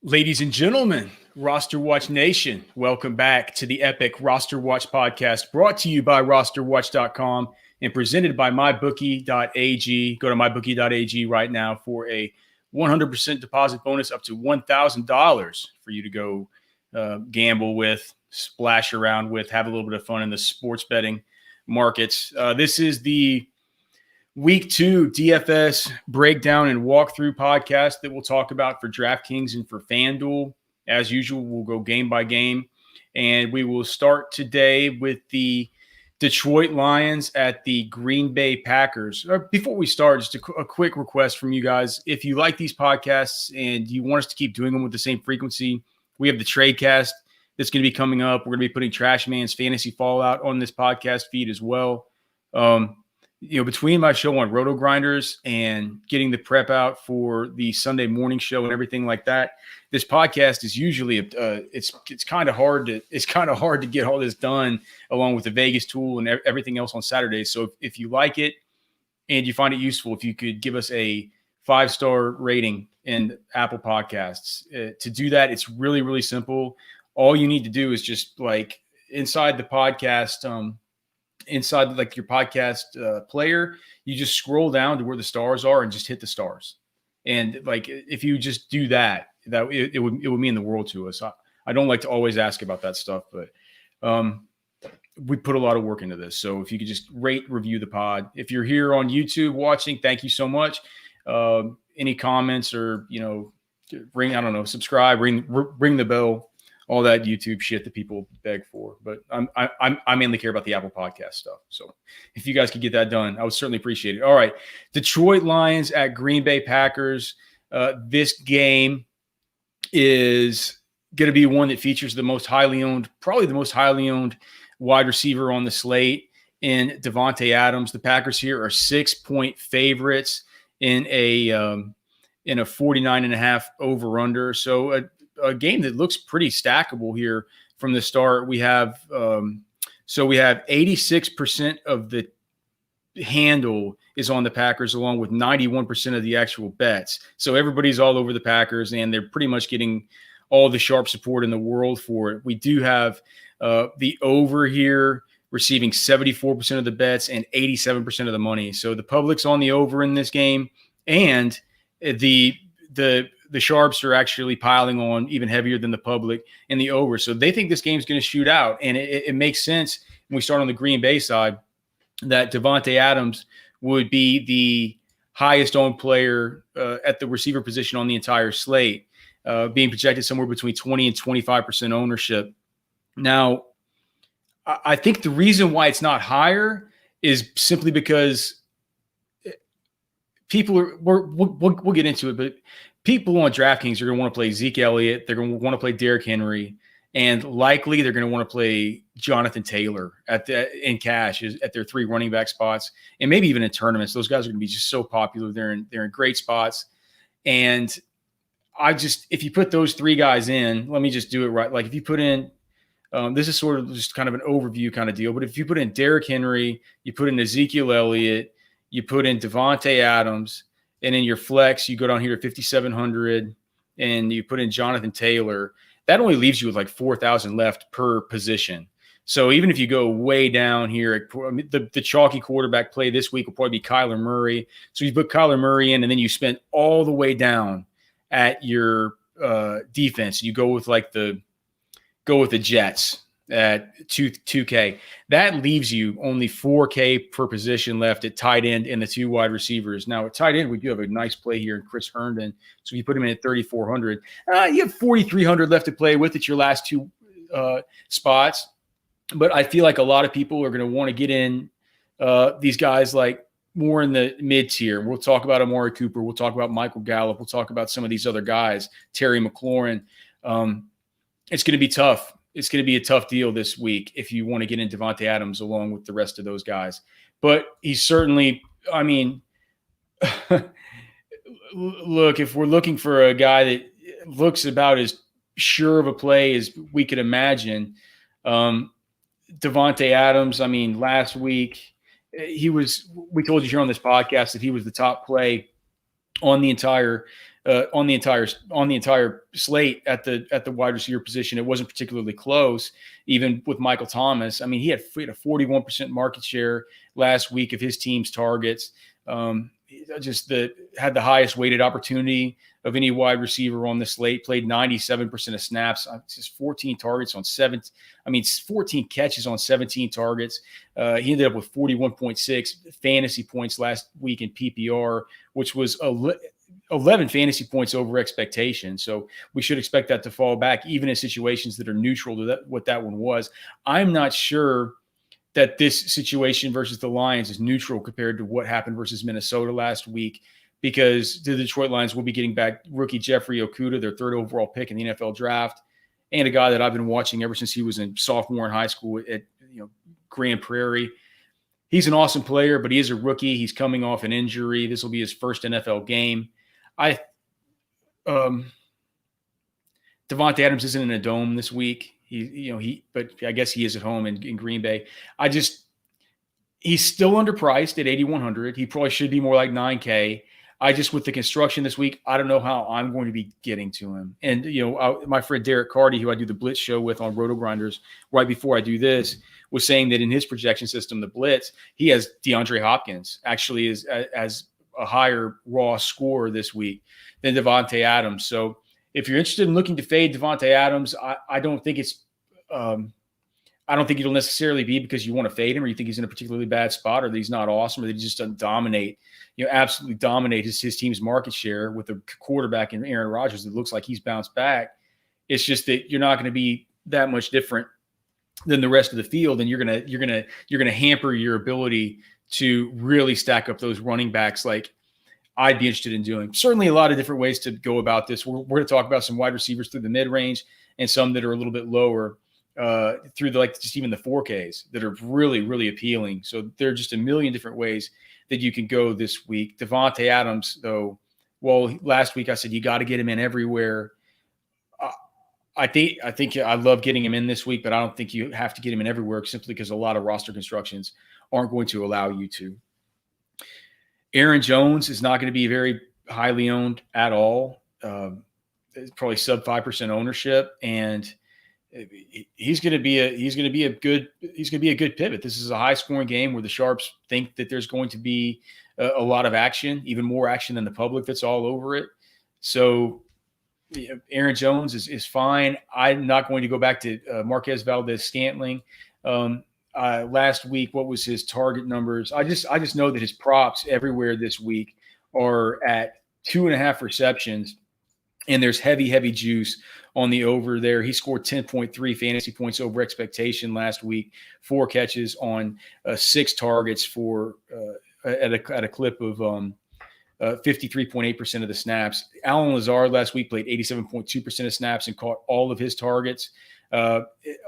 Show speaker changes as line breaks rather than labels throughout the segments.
Ladies and gentlemen, RosterWatch Nation, welcome back to the epic RosterWatch Podcast, brought to you by RosterWatch.com and presented by MyBookie.ag. Go to MyBookie.ag right now for a 100% deposit bonus up to $1,000 for you to go gamble with, splash around with, have a little bit of fun in the sports betting markets. This is the Week 2 DFS breakdown and walkthrough podcast that we'll talk about for DraftKings and for FanDuel. As usual, we'll go game by game. And we will start today with the Detroit Lions at the Green Bay Packers. Before we start, just a quick request from you guys. If you like these podcasts and you want us to keep doing them with the same frequency, we have the Tradecast that's going to be coming up. We're going to be putting Trashman's Fantasy Fallout on this podcast feed as well. Between my show on Roto Grinders and getting the prep out for the Sunday morning show and everything like that, this podcast is usually it's kind of hard to get all this done along with the Vegas tool and everything else on Saturdays. So if you like it and you find it useful, if you could give us a 5-star rating in Apple Podcasts. To do that, it's really, really simple. All you need to do is just like inside the podcast, inside like your podcast player, you just scroll down to where the stars are and just hit the stars. And like, if you just do that, it would mean the world to us. I don't like to always ask about that stuff, but we put a lot of work into this. So if you could just rate, review the pod. If you're here on YouTube watching, thank you so much. Any comments or, subscribe, ring the bell, all that YouTube shit that people beg for. But I mainly care about the Apple Podcast stuff. So if you guys could get that done, I would certainly appreciate it. All right. Detroit Lions at Green Bay Packers. This game is going to be one that features probably the most highly owned wide receiver on the slate in Devonta Adams. The Packers here are 6-point favorites in a 49.5 over-under. So a game that looks pretty stackable here from the start. We have 86% of the handle is on the Packers, along with 91% of the actual bets. So everybody's all over the Packers, and they're pretty much getting all the sharp support in the world for it. We do have the over here receiving 74% of the bets and 87% of the money. So the public's on the over in this game, and the sharps are actually piling on even heavier than the public in the over. So they think this game's going to shoot out. And it makes sense when we start on the Green Bay side that Devonta Adams would be the highest owned player at the receiver position on the entire slate, being projected somewhere between 20 and 25% ownership. Now, I think the reason why it's not higher is simply because we'll get into it, but people on DraftKings are going to want to play Zeke Elliott. They're going to want to play Derrick Henry, and likely they're going to want to play Jonathan Taylor in cash at their 3 running back spots, and maybe even in tournaments. Those guys are going to be just so popular. They're in great spots, and if you put those 3 guys in, let me just do it right. Like if you put in, this is sort of just kind of an overview kind of deal, but if you put in Derrick Henry, you put in Ezekiel Elliott, you put in Devonta Adams, and in your flex, you go down here to 5,700 and you put in Jonathan Taylor. That only leaves you with like 4,000 left per position. So even if you go way down here, the chalky quarterback play this week will probably be Kyler Murray. So you put Kyler Murray in, and then you spend all the way down at your defense. You go with the Jets at 2K. That leaves you only 4K per position left at tight end and the 2 wide receivers. Now at tight end, we do have a nice play here in Chris Herndon. So if you put him in at 3,400, you have 4,300 left to play with at your last 2 spots. But I feel like a lot of people are going to want to get in these guys like more in the mid tier. We'll talk about Amari Cooper. We'll talk about Michael Gallup. We'll talk about some of these other guys, Terry McLaurin. It's going to be tough. It's going to be a tough deal this week if you want to get in Devonta Adams along with the rest of those guys. But he's certainly, look, if we're looking for a guy that looks about as sure of a play as we could imagine, Devonta Adams, last week, we told you here on this podcast that he was the top play on the entire on the entire slate at the wide receiver position. It wasn't particularly close, even with Michael Thomas. I mean, he had a 41% market share last week of his team's targets. Had the highest weighted opportunity of any wide receiver on the slate, played 97% of snaps, just 14 targets on 14 catches on 17 targets. He ended up with 41.6 fantasy points last week in PPR, which was 11 fantasy points over expectation. So we should expect that to fall back, even in situations that are neutral to what that one was. I'm not sure that this situation versus the Lions is neutral compared to what happened versus Minnesota last week, because the Detroit Lions will be getting back rookie Jeffrey Okuda, their third overall pick in the NFL draft, and a guy that I've been watching ever since he was a sophomore in high school at Grand Prairie. He's an awesome player, but he is a rookie. He's coming off an injury. This will be his first NFL game. Devonta Adams isn't in a dome this week. But I guess he is at home in Green Bay. He's still underpriced at 8,100. He probably should be more like 9K. With the construction this week, I don't know how I'm going to be getting to him. And, my friend Derek Carty, who I do the Blitz show with on Roto Grinders right before I do this, was saying that in his projection system, the Blitz, he has DeAndre Hopkins actually as a higher raw score this week than Devonta Adams. So if you're interested in looking to fade Devonta Adams, I don't think it'll necessarily be because you want to fade him or you think he's in a particularly bad spot or that he's not awesome or that he just doesn't dominate, absolutely dominate his team's market share with a quarterback in Aaron Rodgers that looks like he's bounced back. It's just that you're not going to be that much different than the rest of the field, and you're gonna hamper your ability to really stack up those running backs like I'd be interested in doing. Certainly a lot of different ways to go about this. We're going to talk about some wide receivers through the mid-range and some that are a little bit lower through just even the 4Ks that are really, really appealing. So there are just a million different ways that you can go this week. Devonta Adams, though, last week I said you got to get him in everywhere. I think I love getting him in this week, but I don't think you have to get him in everywhere simply because a lot of roster constructions aren't going to allow you to. Aaron Jones is not going to be very highly owned at all. It's probably sub 5% ownership, and he's going to be a good pivot. This is a high scoring game where the Sharps think that there's going to be a lot of action, even more action than the public that's all over it. So Aaron Jones is fine. I'm not going to go back to Marquez Valdez-Scantling. Last week, what was his target numbers? I just know that his props everywhere this week are at 2.5 receptions, and there's heavy juice on the over there. He scored 10.3 fantasy points over expectation last week, 4 catches on 6 targets for at a clip of 53.8% of the snaps. Allen Lazard last week played 87.2% of snaps and caught all of his targets.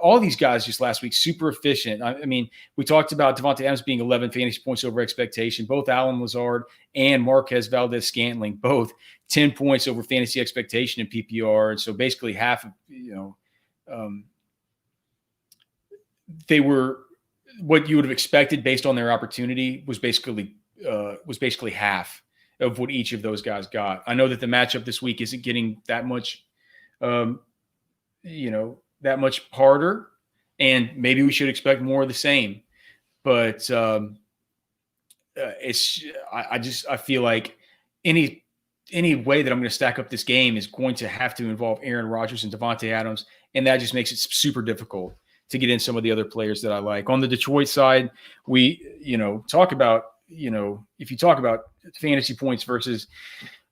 All these guys just last week, super efficient. I mean, we talked about Devonta Adams being 11 fantasy points over expectation. Both Allen Lazard and Marquez Valdez-Scantling, both 10 points over fantasy expectation in PPR. And so basically half of, they were what you would have expected based on their opportunity was basically half of what each of those guys got. I know that the matchup this week isn't getting that much, that much harder, and maybe we should expect more of the same. But I feel like any way that I'm going to stack up this game is going to have to involve Aaron Rodgers and Devonta Adams, and that just makes it super difficult to get in some of the other players that I like. On the Detroit side, we talk about if you talk about fantasy points versus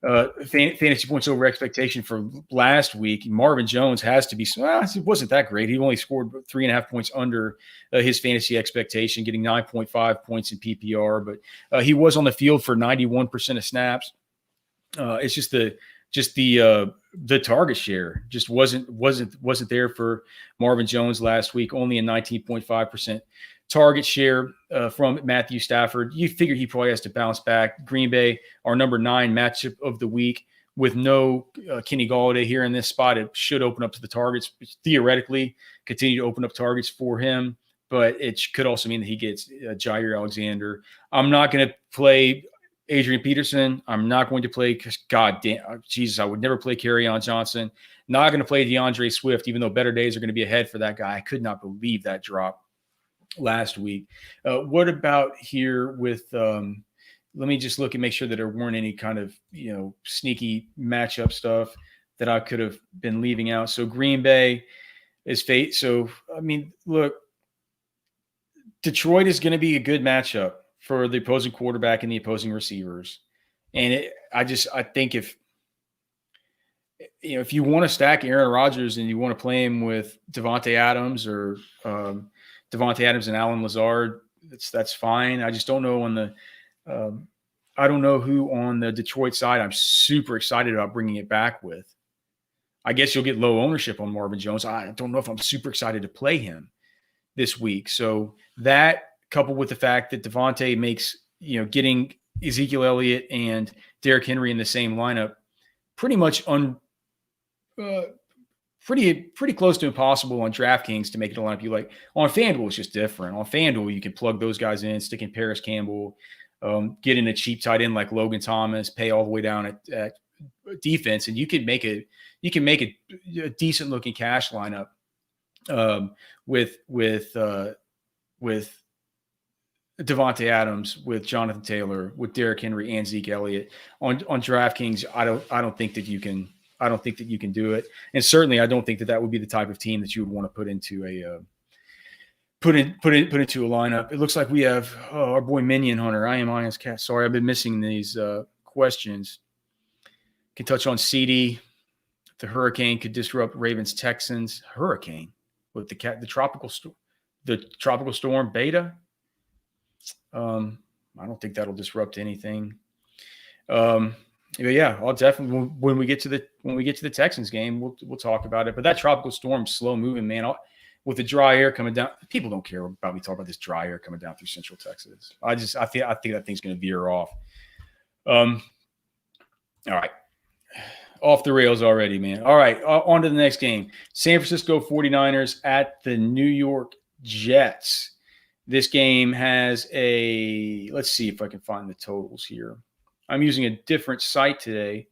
fantasy points over expectation for last week, Marvin Jones has to be, it wasn't that great. He only scored 3.5 points under his fantasy expectation, getting 9.5 points in PPR, but he was on the field for 91% of snaps. It's just the target share just wasn't there for Marvin Jones last week, only a 19.5% target share from Matthew Stafford. You figure he probably has to bounce back. Green Bay, our number 9 matchup of the week, with no Kenny Golladay here in this spot. It should open up to the targets, theoretically continue to open up targets for him, but it could also mean that he gets Jair Alexander. I'm not going to play Adrian Peterson. I'm not going to play because, God damn, Jesus, I would never play Kerryon Johnson. Not going to play DeAndre Swift, even though better days are going to be ahead for that guy. I could not believe that drop last week. What about here with let me just look and make sure that there weren't any kind of, sneaky matchup stuff that I could have been leaving out. So Green Bay is fate. So, look, Detroit is going to be a good matchup for the opposing quarterback and the opposing receivers. And I think if you want to stack Aaron Rodgers and you want to play him with Devonta Adams or Devonta Adams and Alan Lazard, that's fine. I just don't know I don't know who on the Detroit side I'm super excited about bringing it back with. I guess you'll get low ownership on Marvin Jones. I don't know if I'm super excited to play him this week. So that, coupled with the fact that Devontae makes, getting Ezekiel Elliott and Derrick Henry in the same lineup pretty much pretty close to impossible on DraftKings to make it a lineup you like. On FanDuel, it's just different. On FanDuel, you can plug those guys in, stick in Paris Campbell, get in a cheap tight end like Logan Thomas, pay all the way down at defense, and you can make a decent looking cash lineup with Devonta Adams, with Jonathan Taylor, with Derrick Henry and Zeke Elliott on DraftKings. I don't think that you can do it, and certainly I don't think that would be the type of team that you would want to put into a lineup. It looks like we have our boy Minion Hunter. I am Ian's cat. Sorry, I've been missing these questions. Can touch on CD. The hurricane could disrupt Ravens Texans. Hurricane with the tropical storm Beta. I don't think that'll disrupt anything. But yeah, I'll definitely when we get to the Texans game, we'll talk about it. But that tropical storm's slow moving, man. With the dry air coming down, people don't care about me talking about this dry air coming down through Central Texas. I think that thing's going to veer off. All right. Off the rails already, man. All right, on to the next game. San Francisco 49ers at the New York Jets. This game has let's see if I can find the totals here. I'm using a different site today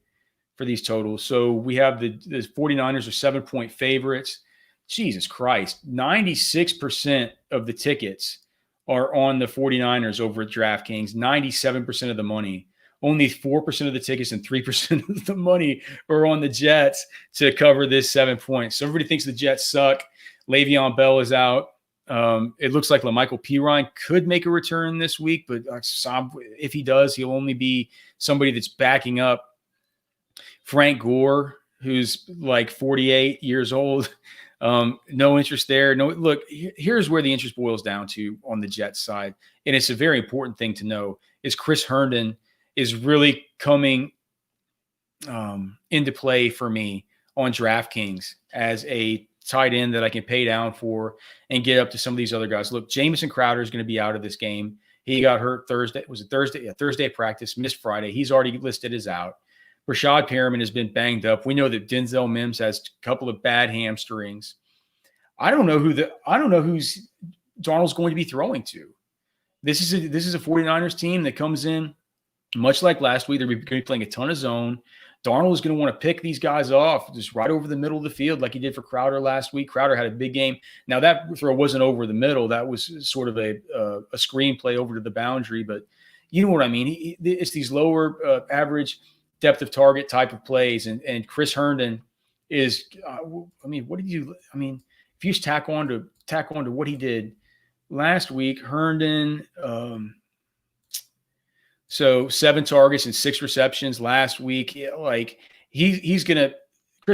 for these totals. So we have the 49ers are 7-point favorites. Jesus Christ, 96% of the tickets are on the 49ers over at DraftKings, 97% of the money. Only 4% of the tickets and 3% of the money are on the Jets to cover this 7 points. So everybody thinks the Jets suck. Le'Veon Bell is out. It looks like LaMichael Pirine could make a return this week, but if he does, he'll only be somebody that's backing up Frank Gore, who's like 48 years old. No interest there. No, look, here's where the interest boils down to on the Jets side. And it's a very important thing to know is Chris Herndon is really coming into play for me on DraftKings as a tight end that I can pay down for and get up to some of these other guys. Look, Jamison Crowder is going to be out of this game. He got hurt Thursday. Was it Thursday? Yeah, Thursday at practice, missed Friday. He's already listed as out. Rashad Perriman has been banged up. We know that Denzel Mims has a couple of bad hamstrings. I don't know who's Darnold's going to be throwing to. This is a 49ers team that comes in much like last week. They're going to be playing a ton of zone. Darnold is going to want to pick these guys off just right over the middle of the field like he did for Crowder last week. Crowder had a big game. Now, that throw wasn't over the middle. That was sort of a screen play over to the boundary. But you know what I mean? It's these lower average depth of target type of plays. And Chris Herndon is if you just tack on to what he did last week, Herndon so 7 targets and 6 receptions last week. Chris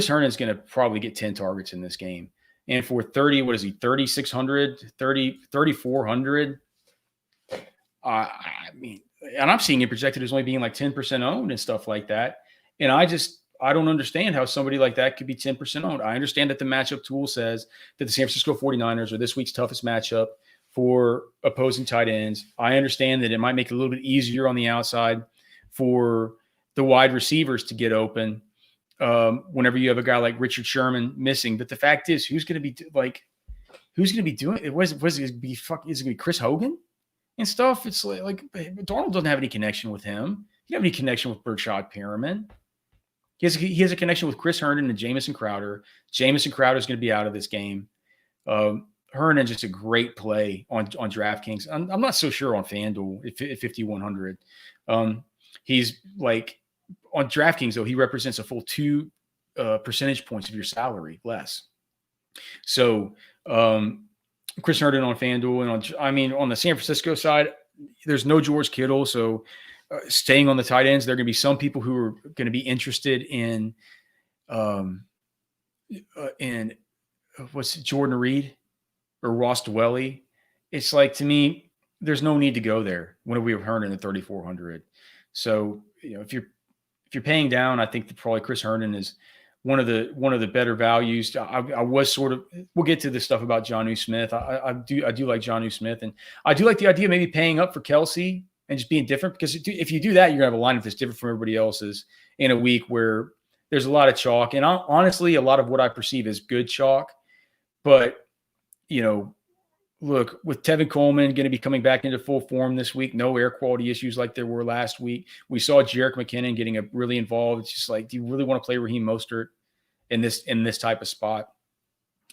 Herndon's going to probably get 10 targets in this game. And for 3,600, 3,400. And I'm seeing it projected as only being like 10% owned and stuff like that. And I don't understand how somebody like that could be 10% owned. I understand that the matchup tool says that the San Francisco 49ers are this week's toughest matchup for opposing tight ends. I understand that it might make it a little bit easier on the outside for the wide receivers to get open whenever you have a guy like Richard Sherman missing. But the fact is, who's going to be doing it? Is it going to be Chris Hogan and stuff? It's like Darnold doesn't have any connection with him. he doesn't have any connection with Brashad Perriman. He has a connection with Chris Herndon and Jamison Crowder. Jamison Crowder is going to be out of this game. Herndon just a great play on DraftKings. I'm not so sure on FanDuel at 5,100. He's like on DraftKings though. He represents a full 2 percentage points of your salary less. So Chris Herndon on FanDuel and on the San Francisco side, there's no George Kittle. So staying on the tight ends, there are going to be some people who are going to be interested in Jordan Reed or Ross Dwelly. It's like, to me, there's no need to go there when we have Herndon at 3,400. So, if you're paying down, I think that probably Chris Herndon is one of the better values. I was sort of, we'll get to this stuff about Jonnu Smith. I do like Jonnu Smith, and I do like the idea of maybe paying up for Kelsey and just being different, because if you do that, you're gonna have a lineup that's different from everybody else's in a week where there's a lot of chalk. And honestly, a lot of what I perceive as good chalk. But, look, with Tevin Coleman going to be coming back into full form this week, no air quality issues like there were last week. We saw Jerick McKinnon getting really involved. It's just like, do you really want to play Raheem Mostert in this type of spot?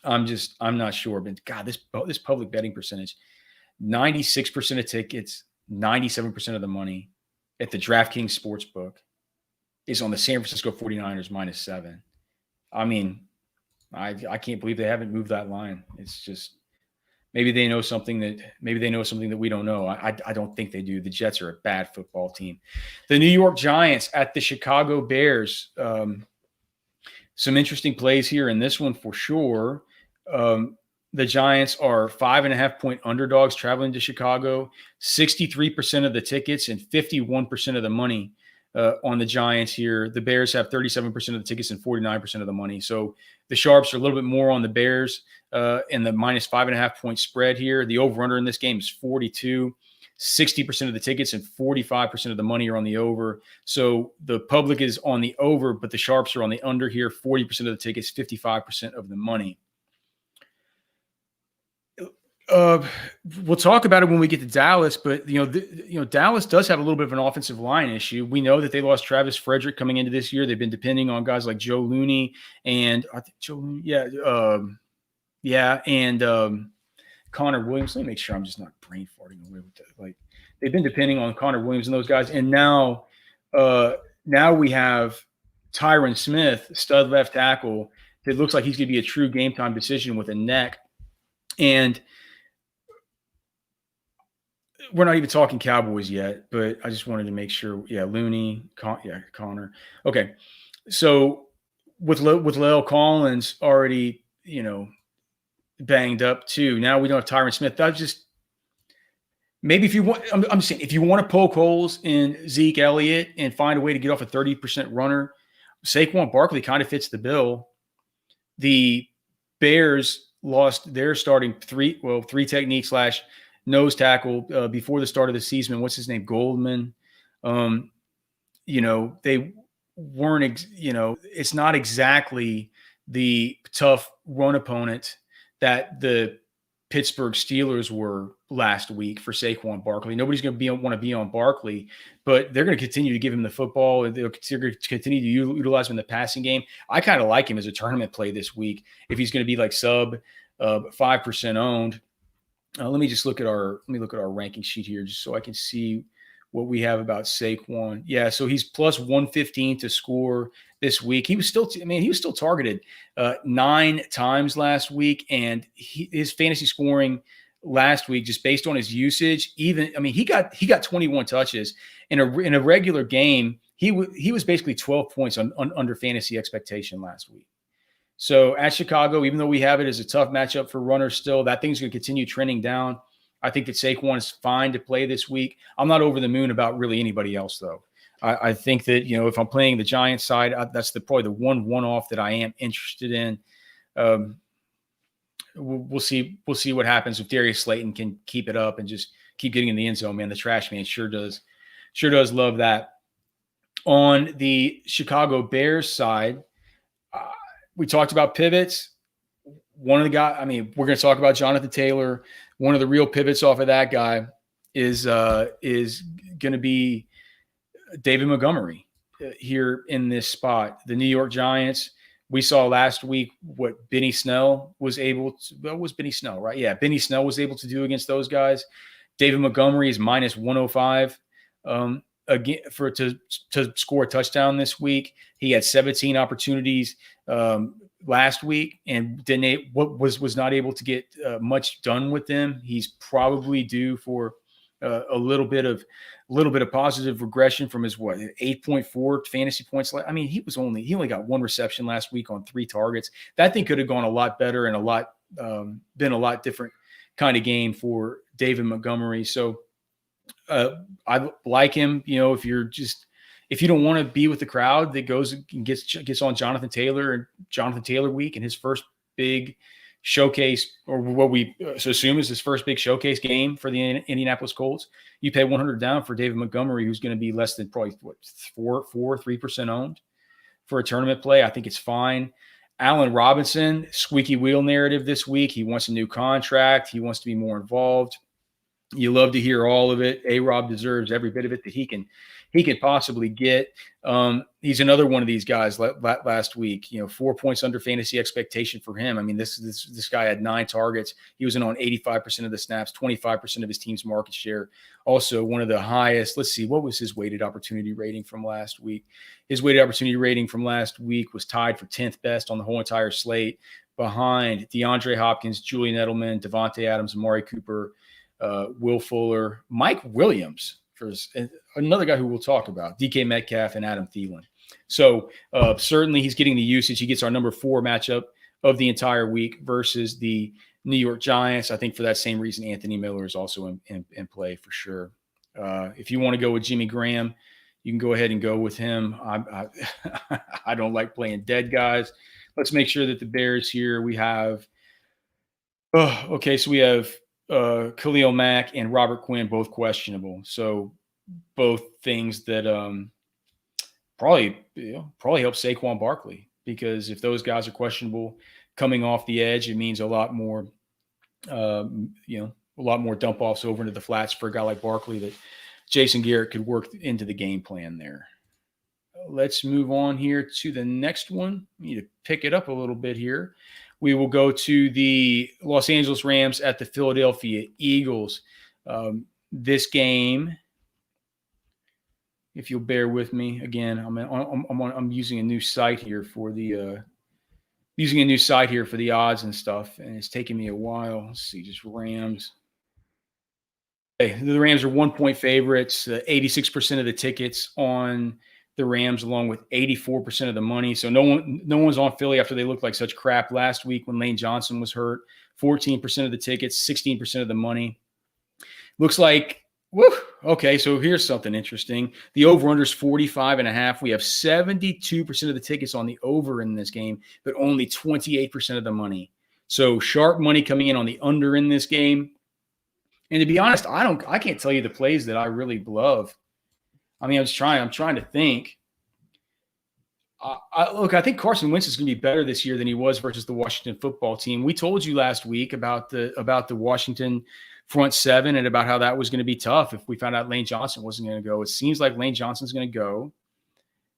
I'm not sure. But God, this public betting percentage, 96% of tickets, 97% of the money at the DraftKings Sportsbook is on the San Francisco 49ers -7. I mean, I can't believe they haven't moved that line. It's just, maybe they know something that we don't know. I don't think they do. The Jets are a bad football team. The New York Giants at the Chicago Bears. Some interesting plays here in this one for sure. The Giants are 5.5-point underdogs traveling to Chicago. 63% of the tickets and 51% of the money on the Giants here. The Bears have 37% of the tickets and 49% of the money. So the Sharps are a little bit more on the Bears in the -5.5-point spread here. The over-under in this game is 42. 60% of the tickets and 45% of the money are on the over. So the public is on the over, but the Sharps are on the under here. 40% of the tickets, 55% of the money. We'll talk about it when we get to Dallas, but Dallas does have a little bit of an offensive line issue. We know that they lost Travis Frederick coming into this year. They've been depending on guys like Joe Looney and Connor Williams. Let me make sure I'm just not brain farting away with that. Like, they've been depending on Connor Williams and those guys, and now we have Tyron Smith, stud left tackle, that looks like he's going to be a true game time decision with a neck. And we're not even talking Cowboys yet, but I just wanted to make sure. Yeah, Looney, Connor. Okay, so with La'el Collins already, banged up too. Now we don't have Tyron Smith. That's just maybe if you want. I'm saying if you want to poke holes in Zeke Elliott and find a way to get off a 30% runner, Saquon Barkley kind of fits the bill. The Bears lost their starting three technique / nose tackle before the start of the season. What's his name? Goldman. They weren't, it's not exactly the tough run opponent that the Pittsburgh Steelers were last week for Saquon Barkley. Nobody's going to want to be on Barkley, but they're going to continue to give him the football, and they'll continue to utilize him in the passing game. I kind of like him as a tournament play this week if he's going to be like sub 5% owned. Let me look at our ranking sheet here just so I can see what we have about Saquon. Yeah, so he's plus 115 to score this week. He was still targeted 9 times last week, and his fantasy scoring last week, just based on his usage, he got 21 touches in a regular game. He was basically 12 points under fantasy expectation last week. So at Chicago, even though we have it as a tough matchup for runners still, that thing's going to continue trending down. I think that Saquon is fine to play this week. I'm not over the moon about really anybody else, though. I think that, if I'm playing the Giants side, that's probably the one-off that I am interested in. We'll see what happens if Darius Slayton can keep it up and just keep getting in the end zone, man. The trash man sure does love that. On the Chicago Bears side, we talked about pivots. One of the guys, we're going to talk about Jonathan Taylor. One of the real pivots off of that guy is going to be David Montgomery here in this spot. The New York Giants, we saw last week what Benny Snell was able to – what was Benny Snell, right? Yeah, Benny Snell was able to do against those guys. David Montgomery is minus 105 again to score a touchdown this week. He had 17 opportunities last week and was not able to get much done with them. He's probably due for a little bit of positive regression from his 8.4 fantasy points. I mean, he only got one reception last week on 3 targets. That thing could have gone a lot better and been a lot different kind of game for David Montgomery. So I like him. If you don't want to be with the crowd that goes and gets on Jonathan Taylor week and his first big showcase, or what we assume is his first big showcase game for the Indianapolis Colts, you pay 100 down for David Montgomery, who's going to be less than probably 3% owned for a tournament play. I think it's fine. Allen Robinson, squeaky wheel narrative this week. He wants a new contract. He wants to be more involved. You love to hear all of it. A-Rob deserves every bit of it that he can possibly get. He's another one of these guys last week, 4 points under fantasy expectation for him. I mean, this guy had 9 targets. He was in on 85% of the snaps, 25% of his team's market share. Also one of the highest. Let's see, what was his weighted opportunity rating from last week? His weighted opportunity rating from last week was tied for 10th best on the whole entire slate, behind DeAndre Hopkins, Julian Edelman, Devonta Adams, Amari Cooper, Will Fuller, Mike Williams, another guy who we'll talk about, DK Metcalf, and Adam Thielen. So certainly he's getting the usage. He gets our number 4 matchup of the entire week versus the New York Giants. I think for that same reason, Anthony Miller is also in play for sure. If you want to go with Jimmy Graham, you can go ahead and go with him. I don't like playing dead guys. Let's make sure that the Bears here, we have so we have Khalil Mack and Robert Quinn, both questionable. So both things that probably help Saquon Barkley, because if those guys are questionable coming off the edge, it means a lot more dump offs over into the flats for a guy like Barkley that Jason Garrett could work into the game plan there. Let's move on here to the next one. We need to pick it up a little bit here. We will go to the Los Angeles Rams at the Philadelphia Eagles. This game, if you'll bear with me again, I'm using a new site here for the odds and stuff, and it's taking me a while. Let's see, just Rams. Okay, the Rams are 1-point favorites. 86% of the tickets on the Rams, along with 84% of the money. So no one's on Philly after they looked like such crap last week when Lane Johnson was hurt. 14% of the tickets, 16% of the money. Looks like, okay, so here's something interesting. The over-under is 45.5. We have 72% of the tickets on the over in this game, but only 28% of the money. So sharp money coming in on the under in this game. And to be honest, I can't tell you the plays that I really love. I mean, I'm trying to think. I think Carson Wentz is going to be better this year than he was versus the Washington football team. We told you last week about the Washington front seven and about how that was going to be tough if we found out Lane Johnson wasn't going to go. It seems like Lane Johnson's going to go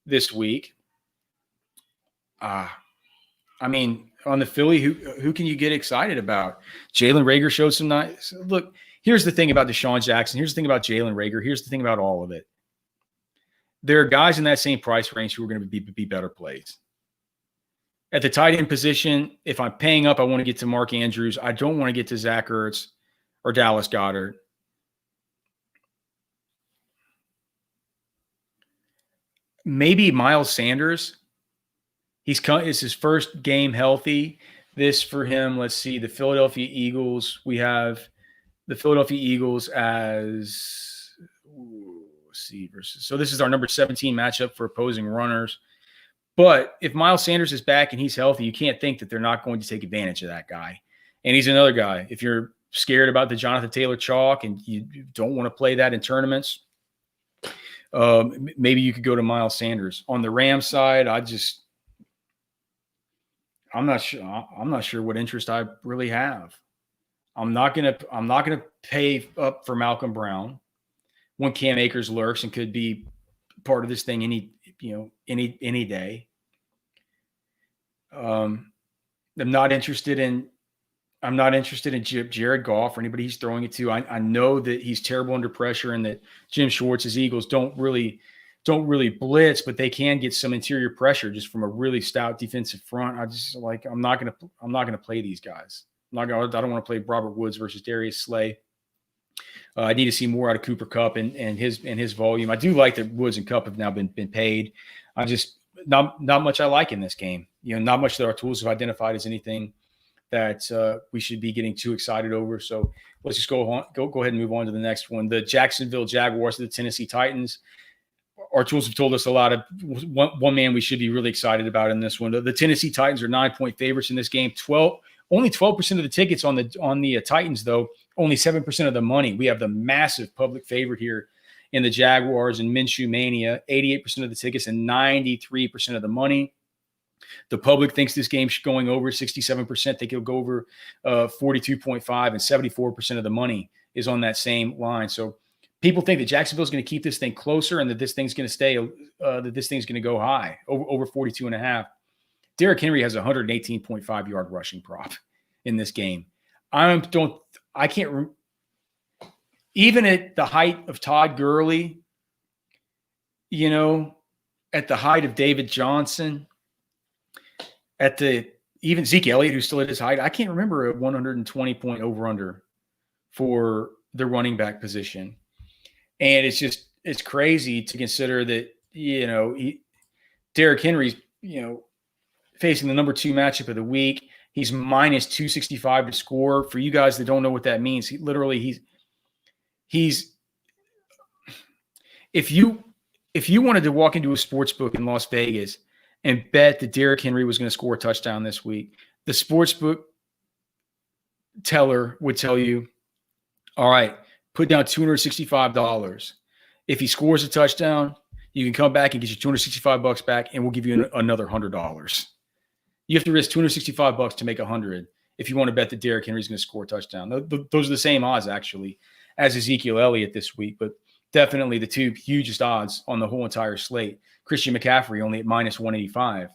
this week. I mean, on the Philly, who can you get excited about? Jalen Reagor showed some nice. Look, here's the thing about Deshaun Jackson. Here's the thing about Jalen Reagor. Here's the thing about all of it. There are guys in that same price range who are going to be better plays. At the tight end position, if I'm paying up, I want to get to Mark Andrews. I don't want to get to Zach Ertz or Dallas Goedert. Maybe Miles Sanders. It's his first game healthy. This for him, let's see, the Philadelphia Eagles. We have the Philadelphia Eagles as versus. So this is our number 17 matchup for opposing runners. But if Miles Sanders is back and he's healthy, you can't think that they're not going to take advantage of that guy. And he's another guy. If you're scared about the Jonathan Taylor chalk and you don't want to play that in tournaments, maybe you could go to Miles Sanders. On the Rams side, I'm not sure what interest I really have. I'm not gonna pay up for Malcolm Brown when Cam Akers lurks and could be part of this thing any day. I'm not interested in Jared Goff or anybody he's throwing it to. I know that he's terrible under pressure and that Jim Schwartz's Eagles don't really blitz, but they can get some interior pressure just from a really stout defensive front. I'm not gonna play these guys. I don't want to play Robert Woods versus Darius Slay. I need to see more out of Cooper Kupp and his volume. I do like that Woods and Kupp have now been paid. I just not much I like in this game. Not much that our tools have identified as anything that we should be getting too excited over. So let's just go ahead and move on to the next one. The Jacksonville Jaguars, the Tennessee Titans. Our tools have told us a lot of one man we should be really excited about in this one. The Tennessee Titans are 9-point favorites in this game. Only 12% of the tickets on the Titans, though. Only 7% of the money. We have the massive public favorite here in the Jaguars and Minshew Mania. 88% of the tickets and 93% of the money. The public thinks this game's going over. 67% think it'll go over 42.5, and 74% of the money is on that same line. So people think that Jacksonville's going to keep this thing closer and that this thing's going to stay, that this thing's going to go high, over 42.5. Derrick Henry has a 118.5 yard rushing prop in this game. Even at the height of Todd Gurley, at the height of David Johnson, even Zeke Elliott, who's still at his height, I can't remember a 120-point over-under for the running back position. And it's crazy to consider that, Derrick Henry's, facing the number 2 matchup of the week. He's minus 265 to score. For you guys that don't know what that means, he's if you wanted to walk into a sports book in Las Vegas and bet that Derrick Henry was going to score a touchdown this week, the sportsbook teller would tell you, all right, put down $265. If he scores a touchdown, you can come back and get your $265 back, and we'll give you another $100. You have to risk $265 to make $100 if you want to bet that Derrick Henry's going to score a touchdown. Those are the same odds, actually, as Ezekiel Elliott this week, but definitely the two hugest odds on the whole entire slate. Christian McCaffrey only at minus 185.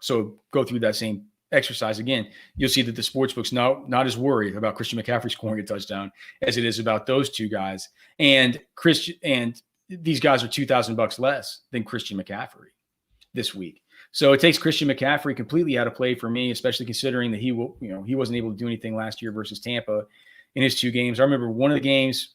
So go through that same exercise again. You'll see that the sportsbook's not as worried about Christian McCaffrey scoring a touchdown as it is about those two guys. And these guys are $2,000 less than Christian McCaffrey this week. So it takes Christian McCaffrey completely out of play for me, especially considering that he wasn't able to do anything last year versus Tampa in his 2 games. I remember one of the games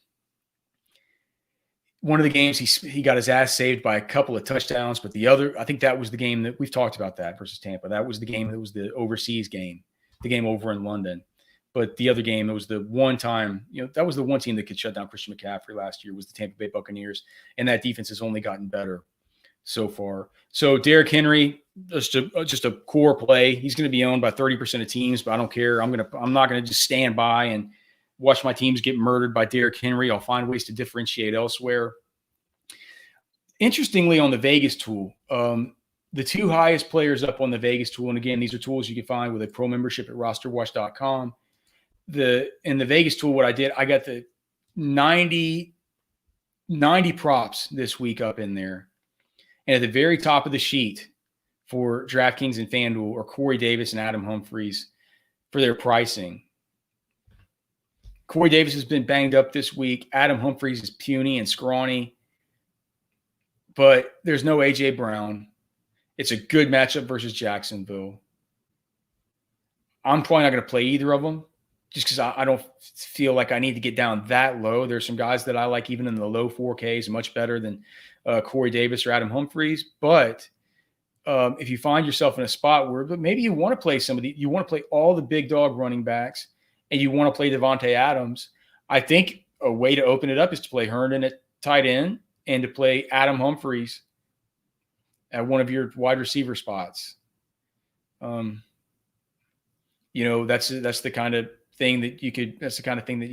he got his ass saved by a couple of touchdowns, but the other, I think that was the game that we've talked about that versus Tampa. That was the game that was the overseas game, the game over in London. But the other game, it was the one time, that was the one team that could shut down Christian McCaffrey last year was the Tampa Bay Buccaneers, and that defense has only gotten better so far. So Derrick Henry, just a core play. He's going to be owned by 30% of teams, but I don't care. I'm not going to just stand by and watch my teams get murdered by Derrick Henry. I'll find ways to differentiate elsewhere. Interestingly, on the Vegas tool, the 2 highest players up on the Vegas tool, and again, these are tools you can find with a pro membership at RosterWatch.com. In the Vegas tool, what I did, I got the 90 props this week up in there. And at the very top of the sheet for DraftKings and FanDuel are Corey Davis and Adam Humphries for their pricing. Corey Davis has been banged up this week. Adam Humphries is puny and scrawny. But there's no A.J. Brown. It's a good matchup versus Jacksonville. I'm probably not going to play either of them just because I don't feel like I need to get down that low. There's some guys that I like even in the low 4Ks much better than Corey Davis or Adam Humphries. But if you find yourself in a spot where maybe you want to play you want to play all the big dog running backs and you want to play Devonta Adams, I think a way to open it up is to play Herndon at tight end and to play Adam Humphries at one of your wide receiver spots. That's the kind of thing that you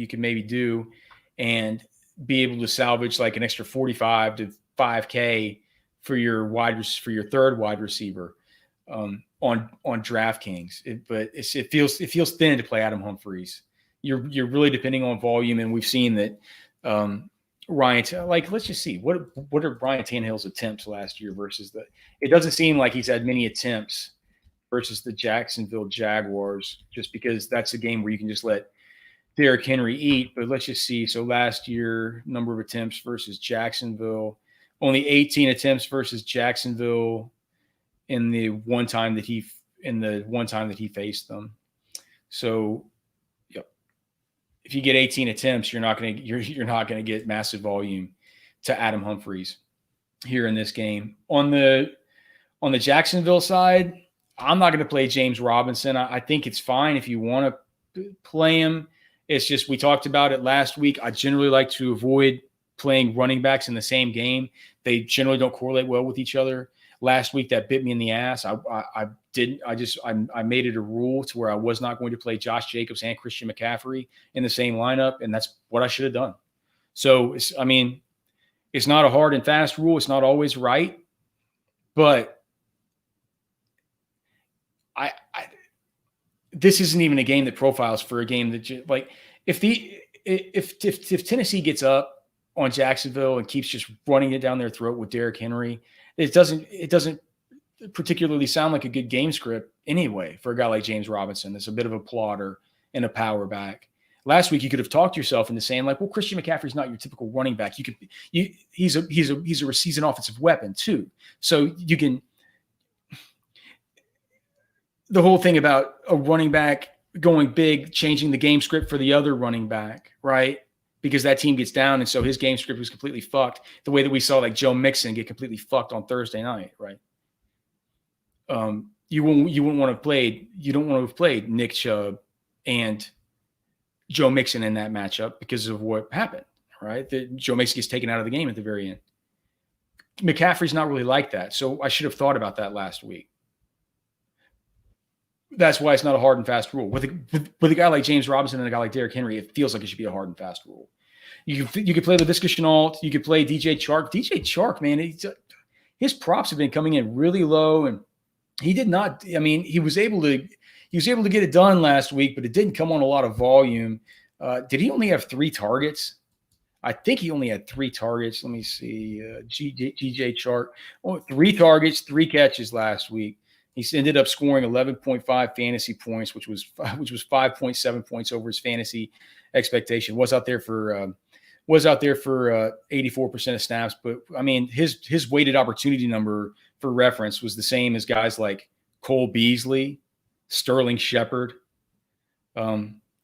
could maybe do and be able to salvage like an extra 45 to 5K for your third wide receiver on DraftKings. But it feels thin to play Adam Humphries. You're really depending on volume, and we've seen that let's just see what are Ryan Tannehill's attempts last year versus it doesn't seem like he's had many attempts versus the Jacksonville Jaguars, just because that's a game where you can just let Derrick Henry eat. But let's just see. So last year, number of attempts versus Jacksonville, only 18 attempts versus Jacksonville in the one time that he faced them. So, yep. If you get 18 attempts, you're not going to get massive volume to Adam Humphries here in this game. On the Jacksonville side, I'm not going to play James Robinson. I think it's fine if you want to play him. It's just, we talked about it last week. I generally like to avoid playing running backs in the same game. They generally don't correlate well with each other. Last week, that bit me in the ass. I made it a rule to where I was not going to play Josh Jacobs and Christian McCaffrey in the same lineup, and that's what I should have done. So, it's not a hard and fast rule. It's not always right, but this isn't even a game that profiles for a game that, like, if Tennessee gets up on Jacksonville and keeps just running it down their throat with Derrick Henry, it doesn't particularly sound like a good game script anyway for a guy like James Robinson. That's a bit of a plotter and a power back. Last week, you could have talked yourself into saying, like, well, Christian McCaffrey's not your typical running back. He's a seasoned offensive weapon too. So you can. The whole thing about a running back going big, changing the game script for the other running back, right? Because that team gets down, and so his game script was completely fucked. The way that we saw, like, Joe Mixon get completely fucked on Thursday night, right? You don't want to have played Nick Chubb and Joe Mixon in that matchup because of what happened, right? Joe Mixon gets taken out of the game at the very end. McCaffrey's not really like that, so I should have thought about that last week. That's why it's not a hard and fast rule. With a guy like James Robinson and a guy like Derrick Henry, it feels like it should be a hard and fast rule. You could play Laviska Shenault. You could play DJ Chark. DJ Chark, man, his props have been coming in really low, and he did not. I mean, he was able to get it done last week, but it didn't come on a lot of volume. Did he only have 3 targets? I think he only had 3 targets. Let me see. DJ Chark, 3 targets, 3 catches last week. He ended up scoring 11.5 fantasy points, which was 5.7 points over his fantasy expectation. Was out there for 84% of snaps, but I mean his weighted opportunity number for reference was the same as guys like Cole Beasley, Sterling Shepard,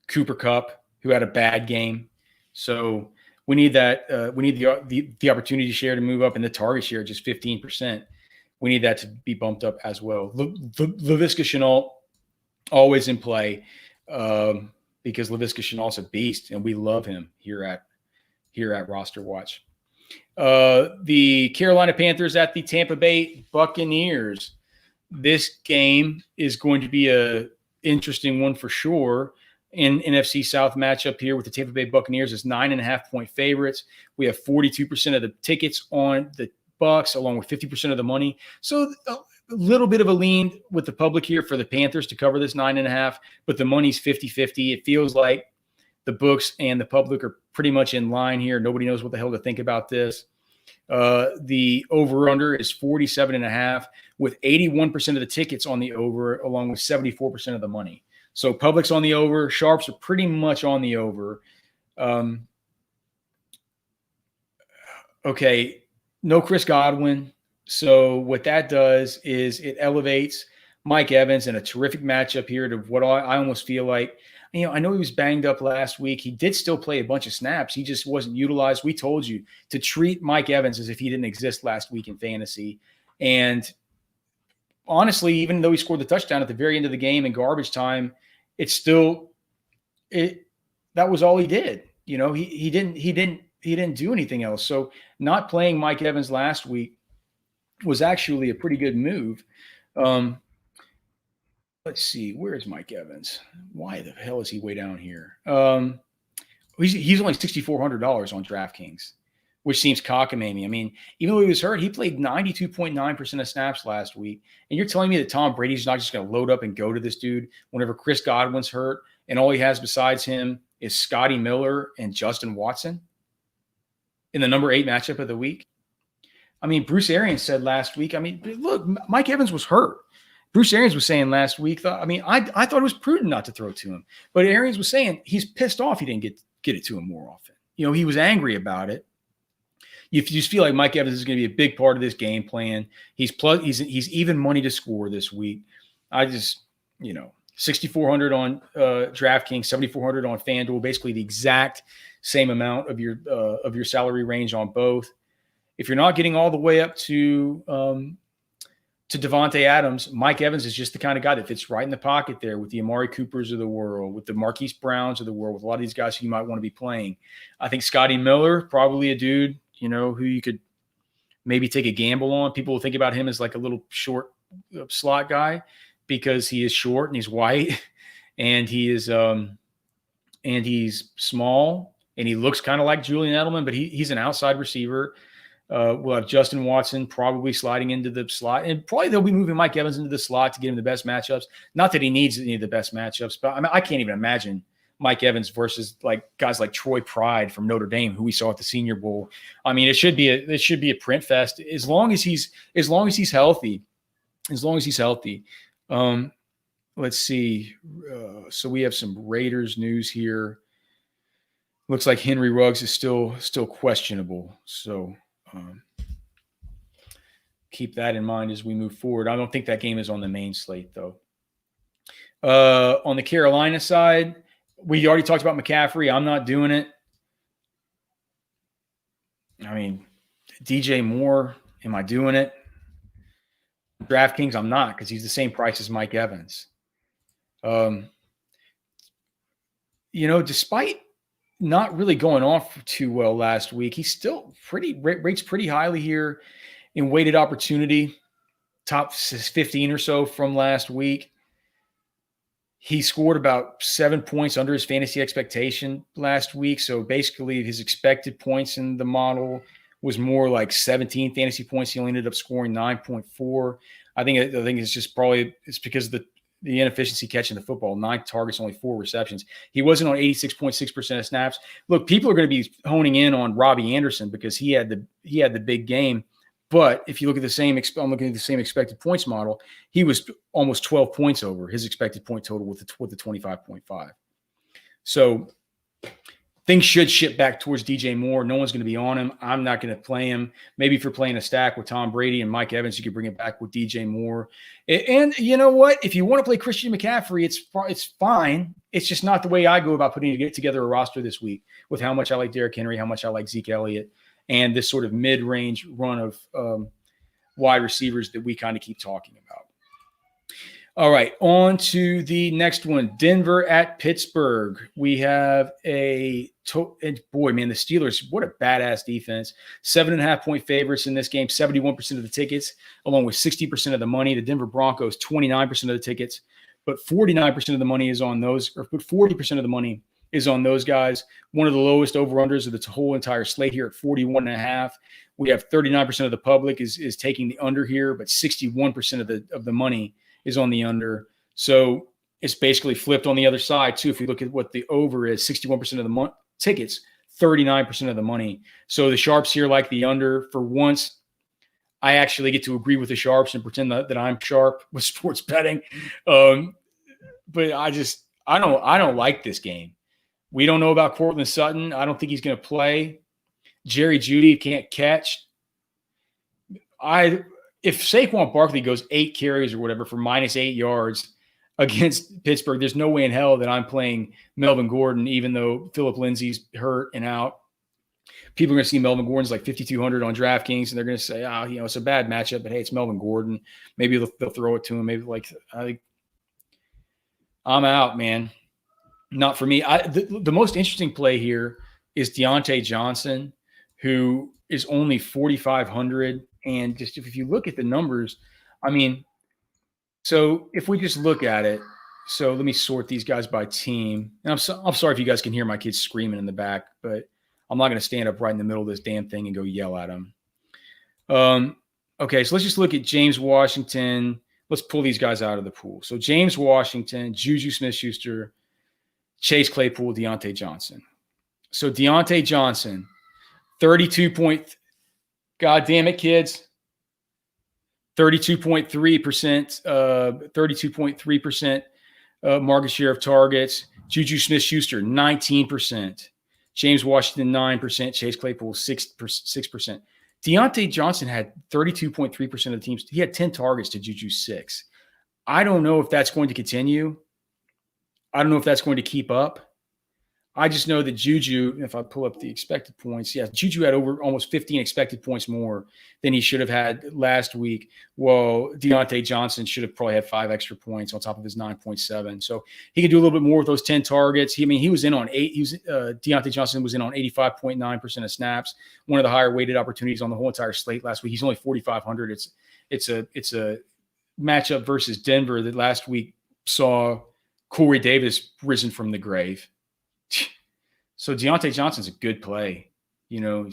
Cooper Kupp, who had a bad game. So we need that. We need the opportunity share to move up, and the target share just 15%. We need that to be bumped up as well. Laviska Shenault always in play because Laviska Shenault's a beast, and we love him here at Roster Watch. The Carolina Panthers at the Tampa Bay Buccaneers. This game is going to be a interesting one for sure. In NFC South matchup here with the Tampa Bay Buccaneers as 9.5-point favorites. We have 42% of the tickets on the Bucks, along with 50% of the money. So a little bit of a lean with the public here for the Panthers to cover this 9.5, but the money's 50-50. It feels like the books and the public are pretty much in line here. Nobody knows what the hell to think about this. The over-under is 47.5 with 81% of the tickets on the over, along with 74% of the money. So public's on the over. Sharps are pretty much on the over. Okay. No Chris Godwin. So what that does is it elevates Mike Evans in a terrific matchup here to what I almost feel like, I know he was banged up last week. He did still play a bunch of snaps. He just wasn't utilized. We told you to treat Mike Evans as if he didn't exist last week in fantasy. And honestly, even though he scored the touchdown at the very end of the game in garbage time, that was all he did. He didn't do anything else. So not playing Mike Evans last week was actually a pretty good move. Let's see. Where is Mike Evans? Why the hell is he way down here? He's only $6,400 on DraftKings, which seems cockamamie. I mean, even though he was hurt, he played 92.9% of snaps last week. And you're telling me that Tom Brady's not just going to load up and go to this dude whenever Chris Godwin's hurt and all he has besides him is Scotty Miller and Justin Watson in the number 8 matchup of the week. I mean, Bruce Arians said last week, I mean, look, Mike Evans was hurt. Bruce Arians was saying last week, I thought it was prudent not to throw to him. But Arians was saying he's pissed off he didn't get it to him more often. He was angry about it. You just feel like Mike Evans is going to be a big part of this game plan. He's even money to score this week. I just, 6,400 on DraftKings, 7,400 on FanDuel, basically the exact same amount of your salary range on both. If you're not getting all the way up to Devonta Adams, Mike Evans is just the kind of guy that fits right in the pocket there with the Amari Coopers of the world, with the Marquise Browns of the world, with a lot of these guys who you might want to be playing. I think Scotty Miller, probably a dude, who you could maybe take a gamble on. People will think about him as like a little short slot guy because he is short and he's white and he is and he's small and he looks kind of like Julian Edelman, but he's an outside receiver. We'll have Justin Watson probably sliding into the slot, and probably they'll be moving Mike Evans into the slot to get him the best matchups. Not that he needs any of the best matchups, but I can't even imagine Mike Evans versus like guys like Troy Pride from Notre Dame, who we saw at the Senior Bowl. I mean, it should be a print fest as long as he's healthy. Let's see. So we have some Raiders news here. Looks like Henry Ruggs is still questionable. So keep that in mind as we move forward. I don't think that game is on the main slate, though. On the Carolina side, we already talked about McCaffrey. I'm not doing it. I mean, DJ Moore, am I doing it? DraftKings, I'm not, because he's the same price as Mike Evans. Despite not really going off too well last week, he's still rates pretty highly here in weighted opportunity, top 15 or so from last week. He scored about 7 points under his fantasy expectation last week. So basically his expected points in the model was more like 17 fantasy points. He only ended up scoring 9.4. I think it's just it's because of the inefficiency catching the football. 9 targets, only 4 receptions. He wasn't on 86.6% of snaps. Look, people are going to be honing in on Robbie Anderson because he had the big game. But if you look at I'm looking at the same expected points model, he was almost 12 points over his expected point total with the 25.5. So things should shift back towards DJ Moore. No one's going to be on him. I'm not going to play him. Maybe if you're playing a stack with Tom Brady and Mike Evans, you could bring it back with DJ Moore. And you know what? If you want to play Christian McCaffrey, it's fine. It's just not the way I go about putting together a roster this week with how much I like Derrick Henry, how much I like Zeke Elliott, and this sort of mid-range run of wide receivers that we kind of keep talking about. All right, on to the next one. Denver at Pittsburgh. We have the Steelers, what a badass defense. 7.5-point favorites in this game, 71% of the tickets, along with 60% of the money. The Denver Broncos, 29% of the tickets, but 49% of the money is on those, or 40% of the money is on those guys. One of the lowest over-unders of the whole entire slate here at 41.5. We have 39% of the public is taking the under here, but 61% of the money is on the under. So it's basically flipped on the other side too. If you look at what the over is, 61% of the tickets, 39% of the money. So the sharps here like the under. For once, I actually get to agree with the sharps and pretend that I'm sharp with sports betting. But I don't like this game. We don't know about Cortland Sutton. I don't think he's going to play. Jerry Jeudy can't catch. If Saquon Barkley goes 8 carries or whatever for -8 yards against Pittsburgh, there's no way in hell that I'm playing Melvin Gordon, even though Phillip Lindsay's hurt and out. People are going to see Melvin Gordon's like 5,200 on DraftKings, and they're going to say, it's a bad matchup, but hey, it's Melvin Gordon. Maybe they'll throw it to him. Maybe I'm out, man. Not for me. The most interesting play here is Deontay Johnson, who is only 4,500. And just if you look at the numbers, so if we just look at it, so let me sort these guys by team. And I'm sorry if you guys can hear my kids screaming in the back, but I'm not going to stand up right in the middle of this damn thing and go yell at them. Okay, so let's just look at James Washington. Let's pull these guys out of the pool. So James Washington, Juju Smith-Schuster, Chase Claypool, Deontay Johnson. So Deontay Johnson, 32 point, God damn it, kids. 32.3%, 32.3% market share of targets. Juju Smith-Schuster, 19%. James Washington, 9%. Chase Claypool, 6%. Deontay Johnson had 32.3% of the teams. He had 10 targets to Juju 6. I don't know if that's going to continue. I don't know if that's going to keep up. I just know that Juju, if I pull up the expected points, Juju had over almost 15 expected points more than he should have had last week. Well, Deontay Johnson should have probably had 5 extra points on top of his 9.7. So he could do a little bit more with those 10 targets. He was in on 8. Deontay Johnson was in on 85.9% of snaps, one of the higher weighted opportunities on the whole entire slate last week. He's only 4,500. It's a matchup versus Denver that last week saw Corey Davis risen from the grave. So Deontay Johnson's a good play. I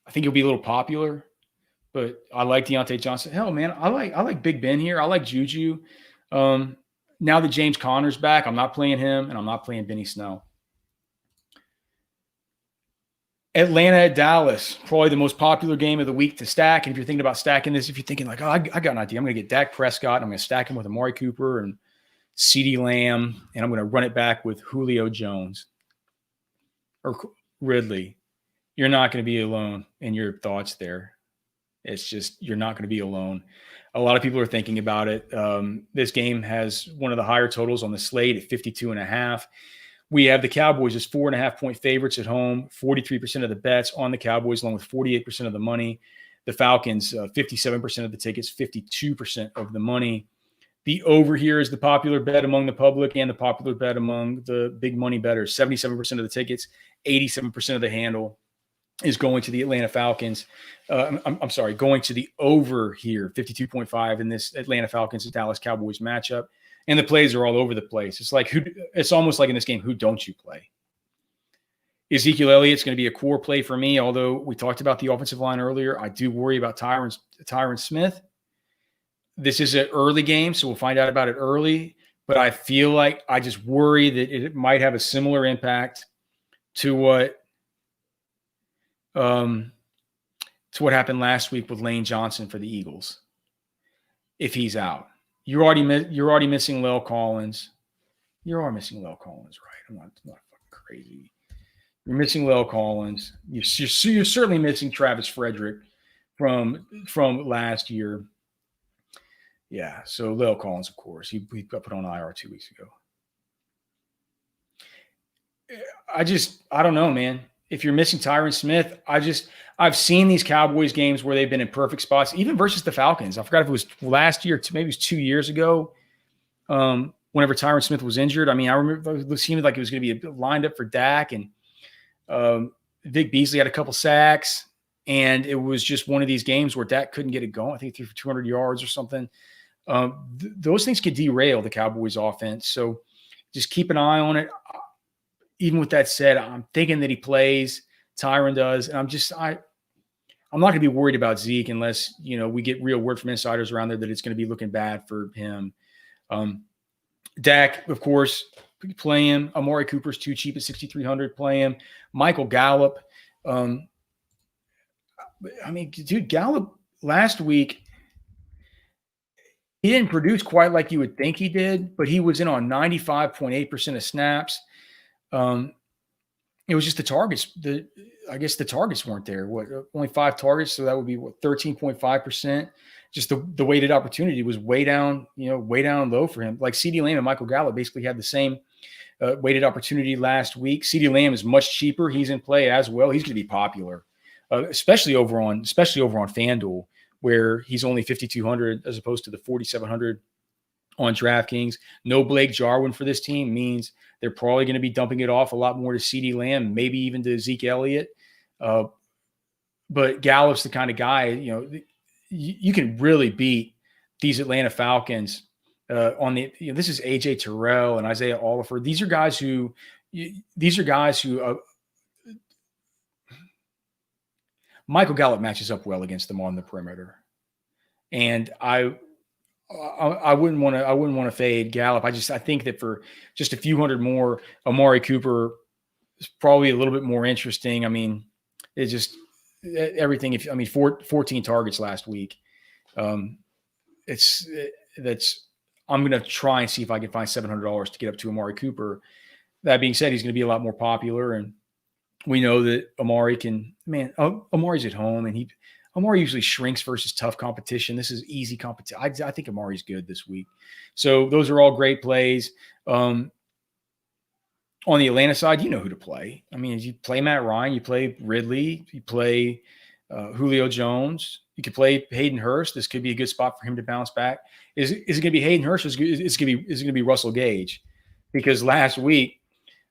think he'll be a little popular, but I like Deontay Johnson. Hell, man, I like Big Ben here. I like Juju. Now that James Conner's back, I'm not playing him, and I'm not playing Benny Snell. Atlanta at Dallas, probably the most popular game of the week to stack. And if you're thinking about stacking this, if you're thinking like, I got an idea, I'm going to get Dak Prescott, and I'm going to stack him with Amari Cooper and CeeDee Lamb, and I'm going to run it back with Julio Jones or Ridley. You're not going to be alone in your thoughts there. It's just, you're not going to be alone. A lot of people are thinking about it. This game has one of the higher totals on the slate at 52.5. We have the Cowboys as 4.5-point favorites at home, 43% of the bets on the Cowboys, along with 48% of the money. The Falcons, 57% of the tickets, 52% of the money. The over here is the popular bet among the public and the popular bet among the big money bettors. 77% of the tickets, 87% of the handle is going to the Atlanta Falcons. I'm sorry, going to the over here, 52.5 in this Atlanta Falcons and Dallas Cowboys matchup. And the plays are all over the place. It's almost like in this game, who don't you play? Ezekiel Elliott's going to be a core play for me, although we talked about the offensive line earlier. I do worry about Tyron Smith. This is an early game, so we'll find out about it early. But I feel like I just worry that it might have a similar impact to what happened last week with Lane Johnson for the Eagles. If he's out, you're already missing Lel Collins. You are missing Lel Collins, right? I'm not fucking crazy. You're missing Lel Collins. You're certainly missing Travis Frederick from last year. Yeah, so Lel Collins, of course. He got put on IR 2 weeks ago. I don't know, man. If you're missing Tyron Smith, I've seen these Cowboys games where they've been in perfect spots, even versus the Falcons. I forgot if it was last year, maybe it was 2 years ago, whenever Tyron Smith was injured. I mean, I remember it seemed like it was going to be lined up for Dak, and Vic Beasley had a couple sacks, and it was just one of these games where Dak couldn't get it going. I think he threw for 200 yards or something. Those things could derail the Cowboys offense. So just keep an eye on it. Even with that said, I'm thinking that he plays. Tyron does. And I'm not going to be worried about Zeke unless, we get real word from insiders around there that it's going to be looking bad for him. Dak, of course, play him. Amari Cooper's too cheap at 6,300. Play him. Michael Gallup. Gallup last week, he didn't produce quite like you would think he did, but he was in on 95.8% of snaps. It was just the targets. I guess the targets weren't there. Only 5 targets, so that would be 13.5%. Just the weighted opportunity was way down low for him. Like CeeDee Lamb and Michael Gallup basically had the same weighted opportunity last week. CeeDee Lamb is much cheaper. He's in play as well. He's going to be popular, especially over on FanDuel, where he's only 5,200 as opposed to the 4,700 on DraftKings. No Blake Jarwin for this team means they're probably going to be dumping it off a lot more to CeeDee Lamb, maybe even to Zeke Elliott. But Gallup's the kind of guy, you can really beat these Atlanta Falcons on the, this is AJ Terrell and Isaiah Oliver. These are guys who Michael Gallup matches up well against them on the perimeter. And I wouldn't want to fade Gallup. I think that for just a few hundred more, Amari Cooper is probably a little bit more interesting. I mean, it's just everything. 14 targets last week. I'm going to try and see if I can find $700 to get up to Amari Cooper. That being said, he's going to be a lot more popular, and we know that Amari's at home, and Amari usually shrinks versus tough competition. This is easy competition. I think Amari's good this week. So those are all great plays. On the Atlanta side, you know who to play. I mean, you play Matt Ryan, you play Ridley, you play Julio Jones. You could play Hayden Hurst. This could be a good spot for him to bounce back. Is it going to be Hayden Hurst? Or is it going to be Russell Gage? Because last week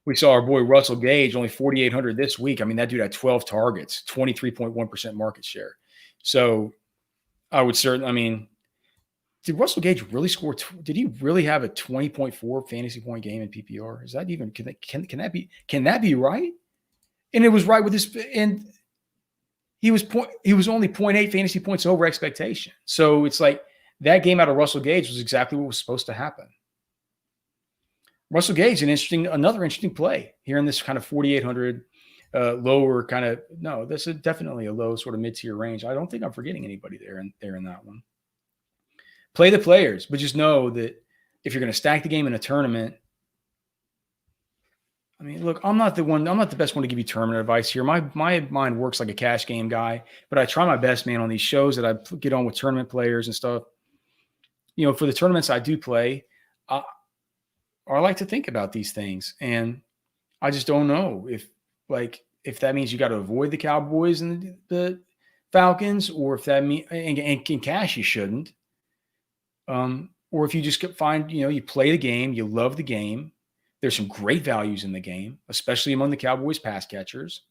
we saw our boy Russell Gage only 4,800 this week. I mean, that dude had 12 targets, 23.1% market share. So I would certainly. I mean, did Russell Gage really score? Did he really have a 20.4 fantasy point game in PPR? Is that even can that be right? And it was right with this and. He was only 0.8 fantasy points over expectation. So it's like that game out of Russell Gage was exactly what was supposed to happen. Russell Gage, another interesting play here in this kind of 4,800 lower kind of. No, this is definitely a low sort of mid-tier range. I don't think I'm forgetting anybody there in that one. Play the players, but just know that if you're going to stack the game in a tournament. I mean, look, I'm not the best one to give you tournament advice here. My mind works like a cash game guy, but I try my best, man, on these shows that I get on with tournament players and stuff. You know, for the tournaments I do play, I like to think about these things, and I just don't know if that means you got to avoid the Cowboys and the Falcons, or if that means and in cash you shouldn't, or if you just find you play the game, you love the game. There's some great values in the game, especially among the Cowboys pass catchers.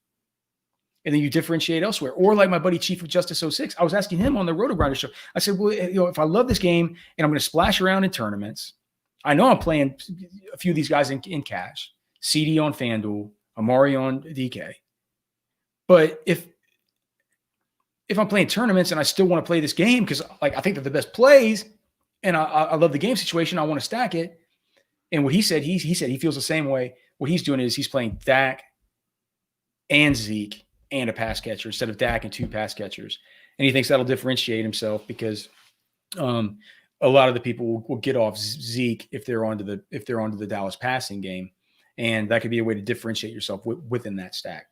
And then you differentiate elsewhere. Or like my buddy Chief of Justice 06, I was asking him on the Roto-Grinder show. I said, well, if I love this game and I'm going to splash around in tournaments, I know I'm playing a few of these guys in cash, CD on FanDuel, Amari on DK. But if I'm playing tournaments and I still want to play this game because I think they're the best plays and I love the game situation, I want to stack it. And what he said, he said he feels the same way. What he's doing is he's playing Dak and Zeke and a pass catcher instead of Dak and two pass catchers. And he thinks that'll differentiate himself because a lot of the people will get off Zeke if they're onto the Dallas passing game. And that could be a way to differentiate yourself within that stack.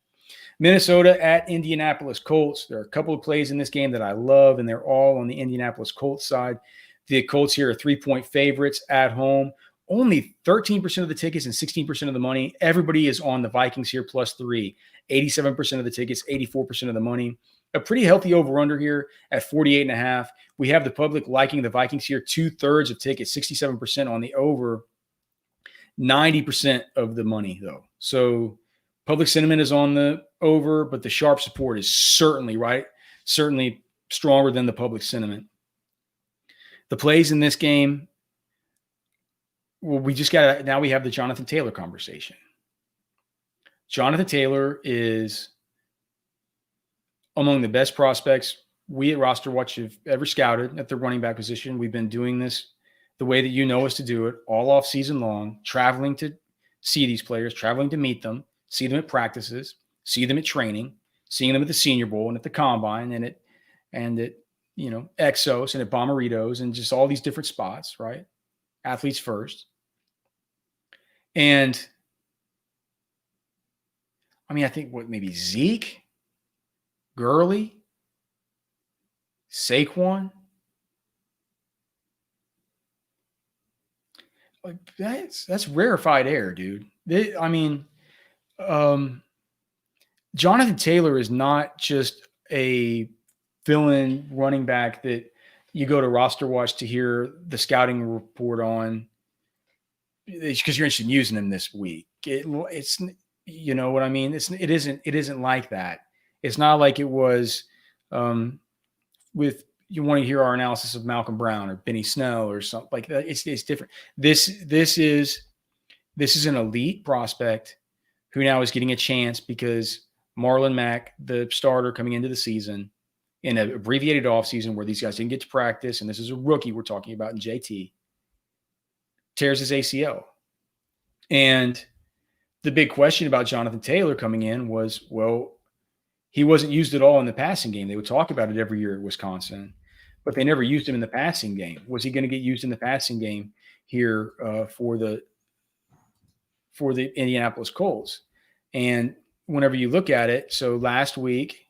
Minnesota at Indianapolis Colts. There are a couple of plays in this game that I love, and they're all on the Indianapolis Colts side. The Colts here are 3-point favorites at home. Only 13% of the tickets and 16% of the money. Everybody is on the Vikings here +3. 87% of the tickets, 84% of the money. A pretty healthy over-under here at 48.5. We have the public liking the Vikings here. 2/3 of tickets, 67% on the over. 90% of the money, though. So public sentiment is on the over, but the sharp support is certainly stronger than the public sentiment. The plays in this game. Well, now we have the Jonathan Taylor conversation. Jonathan Taylor is among the best prospects we at RosterWatch have ever scouted at the running back position. We've been doing this the way that you know us to do it all off season long, traveling to see these players, traveling to meet them, see them at practices, see them at training, seeing them at the Senior Bowl and at the Combine and at Exos and at Bomberitos and just all these different spots, right? Athletes first. And I mean, I think maybe Zeke, Gurley, Saquon. That's rarefied air, dude. Jonathan Taylor is not just a fill-in running back that you go to RosterWatch to hear the scouting report on because you're interested in using him this week. It's you know what I mean? It isn't like that. It's not like it was with you want to hear our analysis of Malcolm Brown or Benny Snell or something like that. It's different. This is an elite prospect who now is getting a chance because Marlon Mack, the starter coming into the season in an abbreviated offseason where these guys didn't get to practice, and this is a rookie we're talking about in JT, tears his ACL. And the big question about Jonathan Taylor coming in was, well, he wasn't used at all in the passing game. They would talk about it every year at Wisconsin, but they never used him in the passing game. Was he going to get used in the passing game here for the Indianapolis Colts? And whenever you look at it, so last week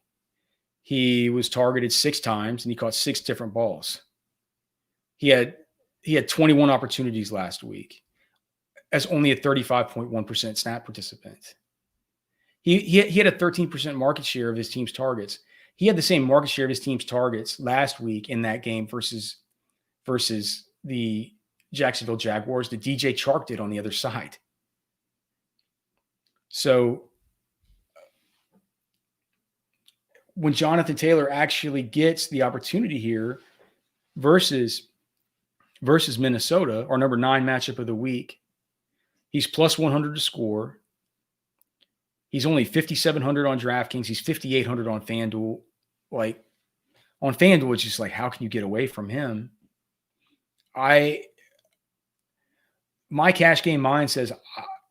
he was targeted 6 times and he caught 6 different balls. He had 21 opportunities last week as only a 35.1% snap participant. He had a 13% market share of his team's targets. He had the same market share of his team's targets last week in that game versus the Jacksonville Jaguars that DJ Chark did on the other side. So when Jonathan Taylor actually gets the opportunity here versus Minnesota, our number 9 matchup of the week, he's plus 100 to score. He's only 5,700 on DraftKings. He's 5,800 on FanDuel. Like, on FanDuel, it's just like, how can you get away from him? My cash game mind says,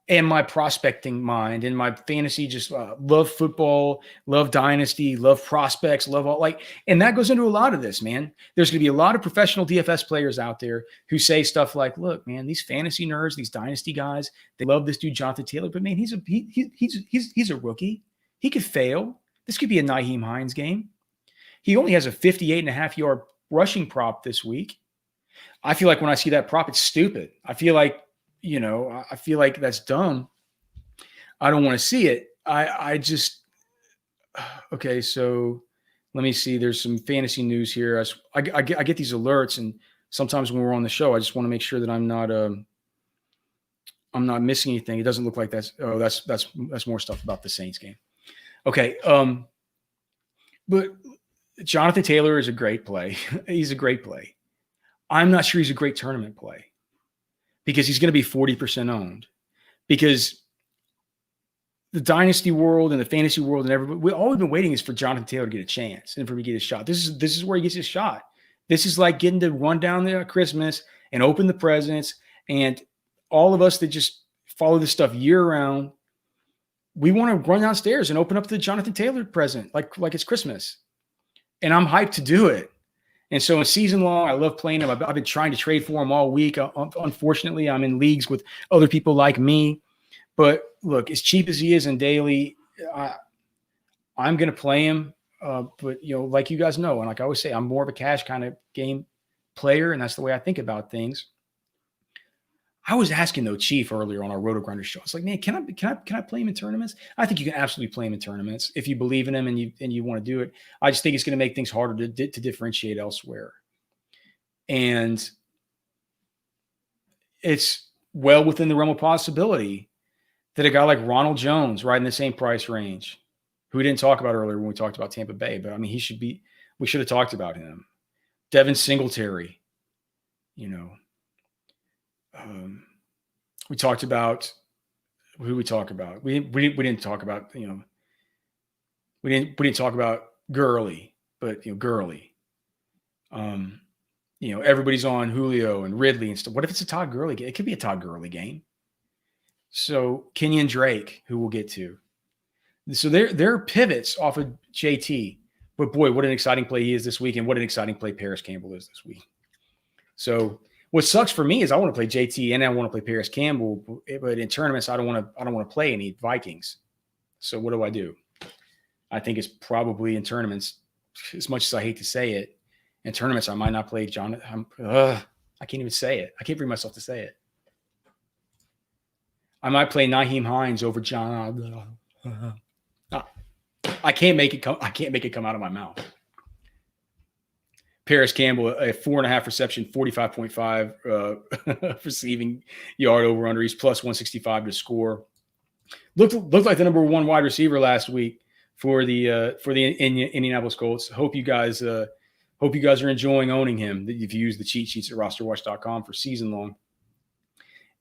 and my prospecting mind and my fantasy just love football, love dynasty, love prospects, love all, like, and that goes into a lot of this, man. There's going to be a lot of professional DFS players out there who say stuff like, look, man, these fantasy nerds, these dynasty guys, they love this dude, Jonathan Taylor, but man, he's a rookie. He could fail. This could be a Nyheim Hines game. He only has a 58.5 yard rushing prop this week. I feel like when I see that prop, it's stupid. I feel like that's dumb. I don't want to see it. Okay, so let me see. There's some fantasy news here. I get these alerts, and sometimes when we're on the show, I just want to make sure that I'm not missing anything. It doesn't look like that's more stuff about the Saints game. Okay, but Jonathan Taylor is a great play. He's a great play. I'm not sure he's a great tournament play, because he's going to be 40% owned, because the dynasty world and the fantasy world and everybody, all we've been waiting is for Jonathan Taylor to get a chance and for him to get his shot. This is where he gets his shot. This is like getting to run down there at Christmas and open the presents. And all of us that just follow this stuff year round, we want to run downstairs and open up the Jonathan Taylor present like it's Christmas. And I'm hyped to do it. And so in season long, I love playing him. I've been trying to trade for him all week. Unfortunately, I'm in leagues with other people like me. But look, as cheap as he is in daily, I'm going to play him. But, like you guys know, and like I always say, I'm more of a cash kind of game player, and that's the way I think about things. I was asking, though, Chief earlier on our Roto Grinder show. It's like, man, can I play him in tournaments? I think you can absolutely play him in tournaments if you believe in him and you want to do it. I just think it's going to make things harder to differentiate elsewhere. And it's well within the realm of possibility that a guy like Ronald Jones, right in the same price range, who we didn't talk about earlier when we talked about Tampa Bay, but I mean, we should have talked about him. Devin Singletary, we talked about who did we talk about? We didn't talk about, we didn't talk about Gurley, but Gurley. Everybody's on Julio and Ridley and stuff. What if it's a Todd Gurley game? It could be a Todd Gurley game. So Kenyon Drake, who we'll get to. So they're pivots off of JT. But boy, what an exciting play he is this week, and what an exciting play Paris Campbell is this week. So what sucks for me is I want to play JT and I want to play Paris Campbell, but in tournaments I don't want to play any Vikings. So what do? I think it's probably in tournaments, as much as I hate to say it, in tournaments I might not play John. I can't even say it. I can't bring myself to say it. I might play Nyheim Hines over John. I can't make it come out of my mouth. Paris Campbell, a 4.5 reception, 45.5 receiving yard over under. He's plus 165 to score. Looked like the number 1 wide receiver last week for the Indianapolis Colts. Hope you guys are enjoying owning him. If you use the cheat sheets at rosterwatch.com for season long.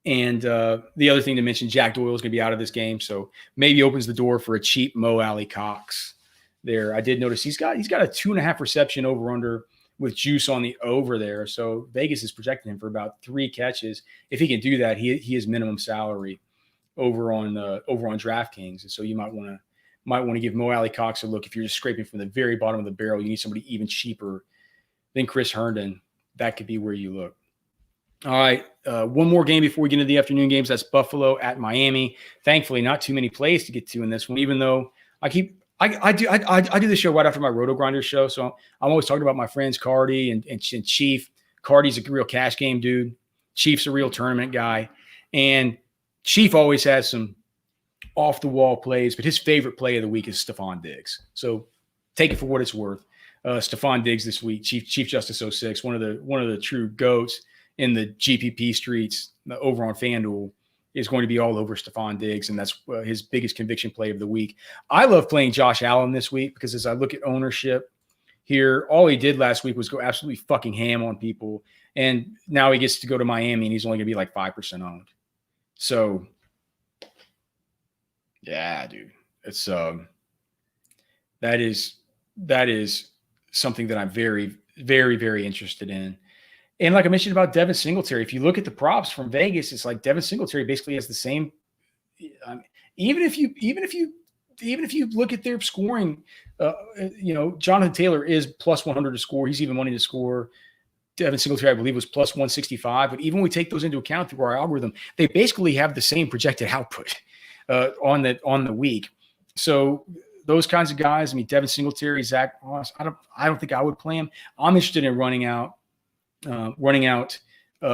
And the other thing to mention, Jack Doyle is going to be out of this game, so maybe opens the door for a cheap Mo Alley Cox there. I did notice he's got a 2.5 reception over under with juice on the over there. So Vegas is projecting him for about 3 catches. If he can do that, he is minimum salary over on DraftKings. And so you might want to give Mo Alley Cox a look. If you're just scraping from the very bottom of the barrel, you need somebody even cheaper than Chris Herndon. That could be where you look. All right, one more game before we get into the afternoon games. That's Buffalo at Miami. Thankfully, not too many plays to get to in this one, even though I do the show right after my Roto Grinder show. So I'm always talking about my friends Cardi and Chief. Cardi's a real cash game dude. Chief's a real tournament guy. And Chief always has some off-the-wall plays, but his favorite play of the week is Stefan Diggs. So take it for what it's worth. Stefan Diggs this week, Chief Justice 06, one of the true GOATs in the GPP streets over on FanDuel, is going to be all over Stefan Diggs, and that's his biggest conviction play of the week. I love playing Josh Allen this week because as I look at ownership here, all he did last week was go absolutely fucking ham on people, and now he gets to go to Miami, and he's only going to be like 5% owned. So, yeah, dude, it's that is something that I'm very, very, very interested in. And like I mentioned about Devin Singletary, if you look at the props from Vegas, it's like Devin Singletary basically has the same. Even if you look at their scoring, Jonathan Taylor is plus 100 to score. He's even wanting to score. Devin Singletary, I believe, was plus 165. But even when we take those into account through our algorithm, they basically have the same projected output on the week. So those kinds of guys, I mean, Devin Singletary, Zach Moss, I don't think I would play him. I'm interested in running out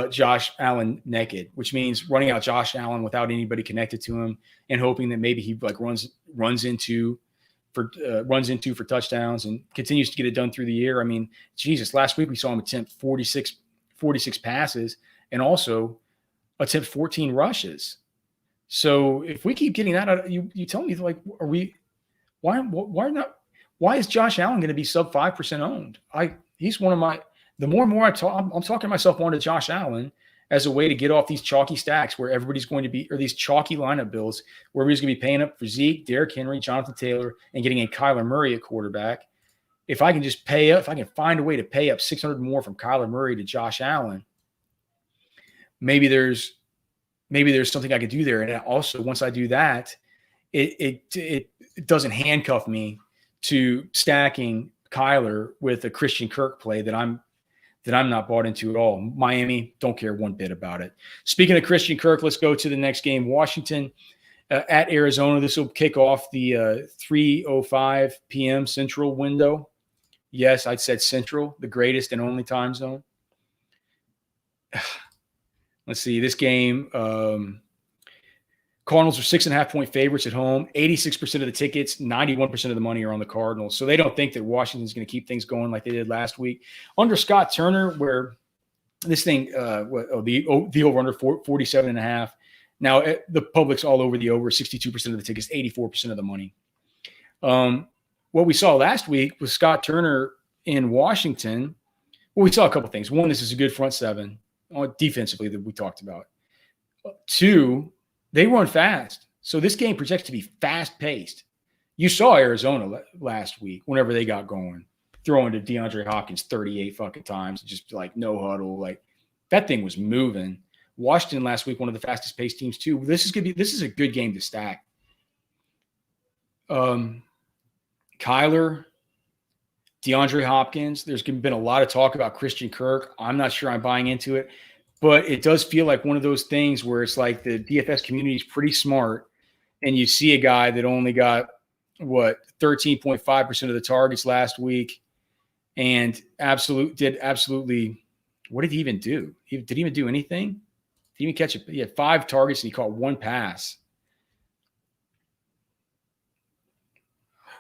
Josh Allen naked, which means running out Josh Allen without anybody connected to him and hoping that maybe he like runs into for touchdowns and continues to get it done through the year. I mean, Jesus, last week we saw him attempt 46 passes and also attempt 14 rushes. So if we keep getting that, you tell me, like, why is Josh Allen going to be sub 5% owned? He's one of my. The more and more I'm talking myself onto Josh Allen as a way to get off these chalky stacks where everybody's going to be, or these chalky lineup builds where everybody's going to be paying up for Zeke, Derrick Henry, Jonathan Taylor, and getting a Kyler Murray at quarterback. If I can just pay up, if I can find a way to pay up 600 more from Kyler Murray to Josh Allen, maybe there's something I could do there. And also, once I do that, it doesn't handcuff me to stacking Kyler with a Christian Kirk play that I'm not bought into at all. Miami, don't care one bit about it. Speaking of Christian Kirk, let's go to the next game. Washington at Arizona. This will kick off the 3:05 p.m. Central window. Yes, I said Central, the greatest and only time zone. Let's see. This game, Cardinals are 6.5-point favorites at home. 86% of the tickets, 91% of the money are on the Cardinals. So they don't think that Washington's going to keep things going like they did last week. Under Scott Turner, where this thing, the over-under 47.5. Now, the public's all over the over, 62% of the tickets, 84% of the money. What we saw last week with Scott Turner in Washington, well, we saw a couple things. One, this is a good front seven defensively that we talked about. Two, they run fast. So this game projects to be fast-paced. You saw Arizona last week whenever they got going, throwing to DeAndre Hopkins 38 fucking times, just like no huddle. Like that thing was moving. Washington last week, one of the fastest-paced teams too. This is a good game to stack. Kyler, DeAndre Hopkins. There's been a lot of talk about Christian Kirk. I'm not sure I'm buying into it. But it does feel like one of those things where it's like the DFS community is pretty smart, and you see a guy that only got, 13.5% of the targets last week, and did absolutely – what did he even do? Did he even do anything? Did he even catch it? He had 5 targets, and he caught 1 pass.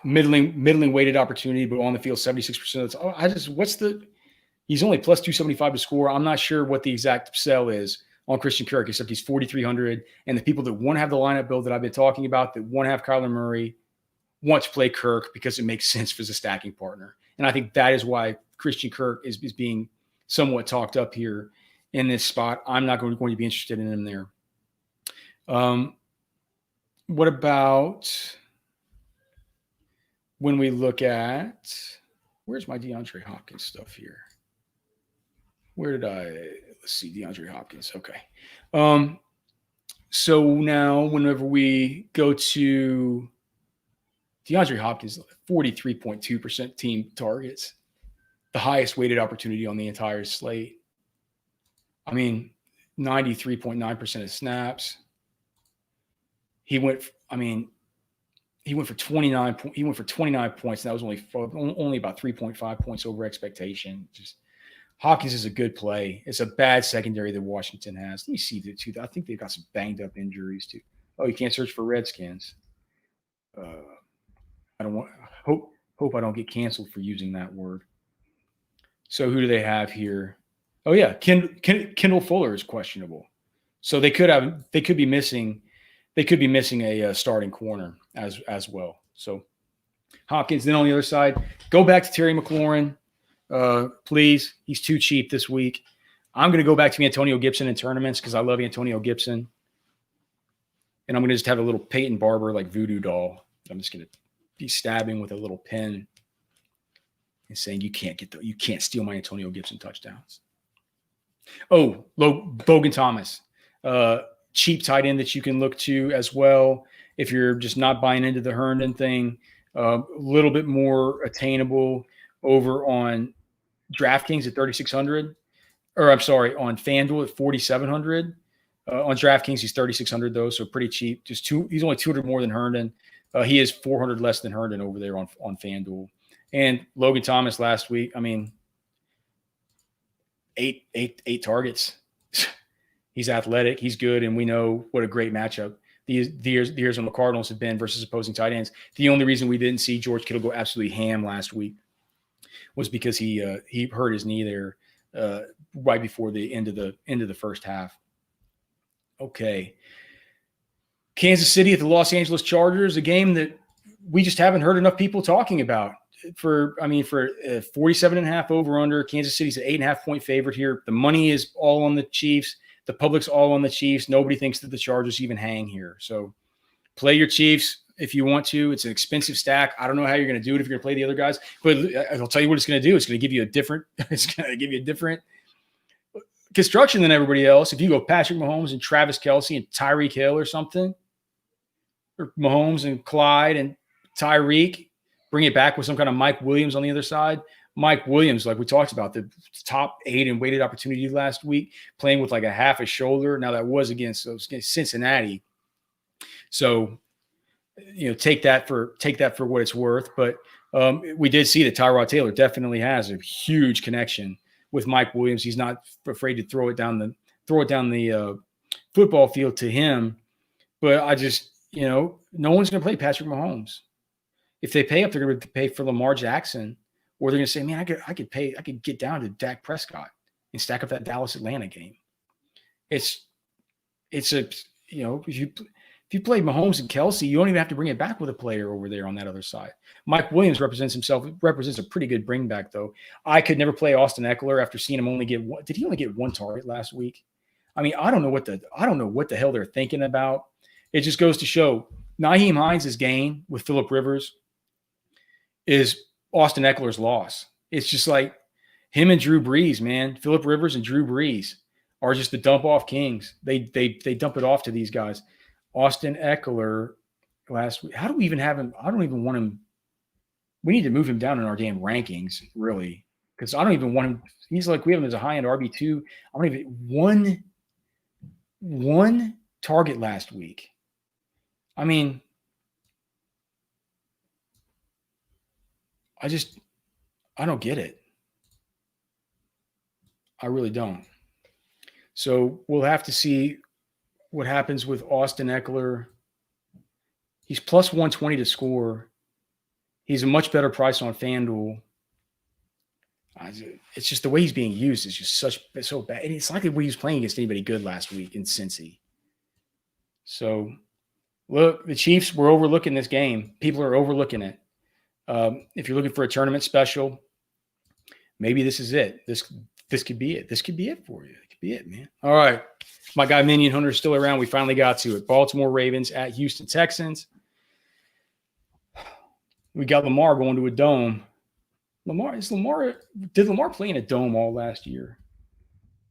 Middling weighted opportunity, but on the field 76% of the time. He's only plus 275 to score. I'm not sure what the exact sell is on Christian Kirk, except he's 4,300. And the people that want to have the lineup build that I've been talking about, that want to have Kyler Murray, want to play Kirk because it makes sense for the stacking partner. And I think that is why Christian Kirk is being somewhat talked up here in this spot. I'm not going to be interested in him there. What about when we look at – where's my DeAndre Hopkins stuff here? Let's see, DeAndre Hopkins. Okay. So now whenever we go to DeAndre Hopkins, 43.2% team targets, the highest weighted opportunity on the entire slate. I mean, 93.9% of snaps. He went for 29. He went for 29 points. And that was only about 3.5 points over expectation. Just Hopkins is a good play. It's a bad secondary that Washington has. Let me see the two. I think they've got some banged up injuries too. Oh, you can't search for Redskins. I don't want. Hope I don't get canceled for using that word. So who do they have here? Oh yeah, Kendall Fuller is questionable. So they could be missing a starting corner as well. So Hopkins. Then on the other side, go back to Terry McLaurin. Please. He's too cheap this week. I'm going to go back to Antonio Gibson in tournaments because I love Antonio Gibson. And I'm going to just have a little Peyton Barber like voodoo doll. I'm just going to be stabbing with a little pen and saying, you can't steal my Antonio Gibson touchdowns. Oh, Logan Thomas, cheap tight end that you can look to as well. If you're just not buying into the Herndon thing, a little bit more attainable over on DraftKings at 3,600, or I'm sorry, on FanDuel at 4,700. On DraftKings, he's 3,600 though, so pretty cheap. He's only 200 more than Herndon. He is 400 less than Herndon over there on FanDuel. And Logan Thomas last week, I mean, eight targets. He's athletic, he's good, and we know what a great matchup the Arizona Cardinals have been versus opposing tight ends. The only reason we didn't see George Kittle go absolutely ham last week was because he hurt his knee there right before the end of the first half. Okay. Kansas City at the Los Angeles Chargers, a game that we just haven't heard enough people talking about. For 47.5 over under, Kansas City's an 8.5 point favorite here. The money is all on the Chiefs. The public's all on the Chiefs. Nobody thinks that the Chargers even hang here. So play your Chiefs if you want to. It's an expensive stack. I don't know how you're going to do it if you're going to play the other guys, but I'll tell you what it's going to do. It's going to give you a different construction than everybody else. If you go Patrick Mahomes and Travis Kelce and Tyreek Hill or something, or Mahomes and Clyde and Tyreek, bring it back with some kind of Mike Williams on the other side. Mike Williams, like we talked about, the top 8 in weighted opportunity last week, playing with like a half a shoulder. Now that was against Cincinnati. So, take that for what it's worth. But we did see that Tyrod Taylor definitely has a huge connection with Mike Williams. He's not afraid to throw it down the football field to him. But I just, no one's going to play Patrick Mahomes. If they pay up, they're going to pay for Lamar Jackson, or they're going to say, man, I could get down to Dak Prescott and stack up that Dallas-Atlanta game. If you play Mahomes and Kelce, you don't even have to bring it back with a player over there on that other side. Mike Williams represents a pretty good bring back, though. I could never play Austin Eckler after seeing him only get one. Did he only get one target last week? I mean, I don't know what the hell they're thinking about. It just goes to show Nyheim Hines' gain with Phillip Rivers is Austin Eckler's loss. It's just like him and Drew Brees, man. Phillip Rivers and Drew Brees are just the dump off kings. They dump it off to these guys. Austin Eckler last week. How do we even have him? I don't even want him. We need to move him down in our damn rankings, really, because I don't even want him. He's like, we have him as a high end RB2. I don't even one target last week. I mean, I don't get it. I really don't. So we'll have to see what happens with Austin Eckler. He's plus 120 to score. He's a much better price on FanDuel. It's just the way he's being used is just so bad. And it's like the way he was playing against anybody good last week in Cincy. So, look, the Chiefs were overlooking this game. People are overlooking it. If you're looking for a tournament special, maybe this is it. This could be it. This could be it for you. It could be it, man. All right. My guy Minion Hunter is still around. We finally got to it. Baltimore Ravens at Houston Texans. We got Lamar going to a dome. Did Lamar play in a dome all last year?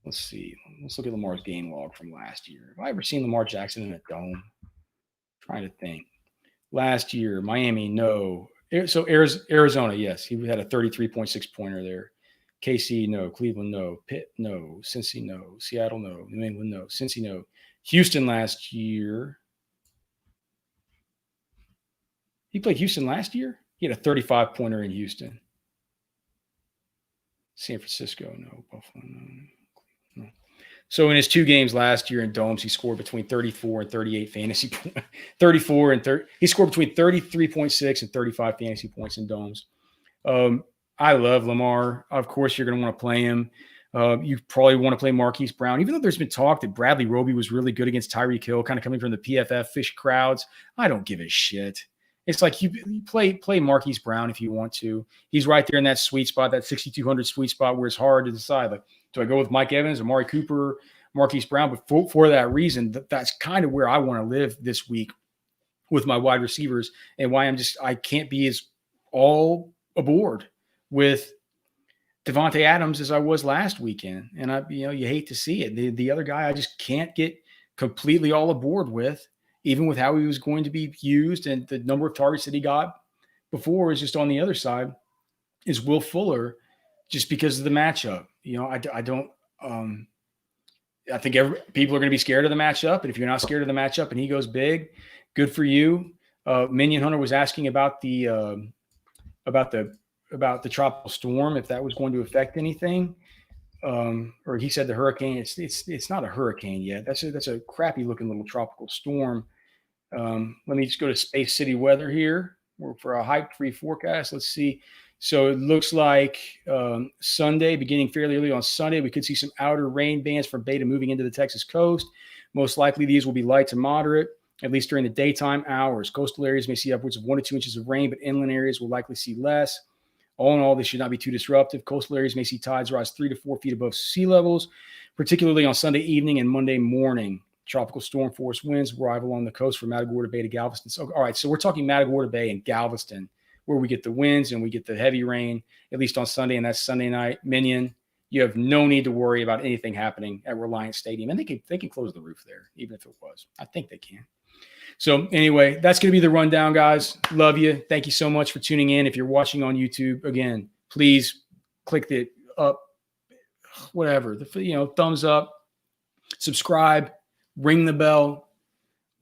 Let's see. Let's look at Lamar's game log from last year. Have I ever seen Lamar Jackson in a dome? Trying to think. Last year, Miami, no. So Arizona, yes. He had a 33.6 pointer there. KC, no. Cleveland, no. Pitt, no. Cincy, no. Seattle, no. New England, no. Cincy, no. Houston last year. He played Houston last year? He had a 35-pointer in Houston. San Francisco, no. Buffalo, no. So in his 2 games last year in domes, he scored between 34 and 38 fantasy points. 34 and 30. He scored between 33.6 and 35 fantasy points in domes. I love Lamar. Of course, you're going to want to play him. You probably want to play Marquise Brown, even though there's been talk that Bradley Roby was really good against Tyreek Hill, kind of coming from the PFF fish crowds. I don't give a shit. It's like you play Marquise Brown if you want to. He's right there in that sweet spot, that 6,200 sweet spot where it's hard to decide. Like, do I go with Mike Evans, Amari Cooper, Marquise Brown? But for that reason, that's kind of where I want to live this week with my wide receivers, and why I can't be as all aboard with Devonta Adams as I was last weekend. And you hate to see it. The other guy I just can't get completely all aboard with, even with how he was going to be used and the number of targets that he got before is just on the other side is Will Fuller, just because of the matchup. I think people are going to be scared of the matchup. And if you're not scared of the matchup and he goes big, good for you. Minion Hunter was asking about the tropical storm, if that was going to affect anything. Or he said the hurricane. It's not a hurricane yet. That's a crappy looking little tropical storm. Let me just go to Space City weather here for a hype-free forecast. Let's see. So it looks like Sunday, beginning fairly early on Sunday, we could see some outer rain bands from Beta moving into the Texas coast. Most likely these will be light to moderate, at least during the daytime hours. Coastal areas may see upwards of 1 to 2 inches of rain, but inland areas will likely see less. All in all, this should not be too disruptive. Coastal areas may see tides rise 3 to 4 feet above sea levels, particularly on Sunday evening and Monday morning. Tropical storm force winds arrive along the coast from Matagorda Bay to Galveston. So, all right, so we're talking Matagorda Bay and Galveston, where we get the winds and we get the heavy rain, at least on Sunday, and that's Sunday night. Minion, you have no need to worry about anything happening at Reliant Stadium. And they can close the roof there, even if it was. I think they can. So anyway, that's going to be the rundown, guys. Love you. Thank you so much for tuning in. If you're watching on YouTube, again, please click the up, whatever, thumbs up, subscribe, ring the bell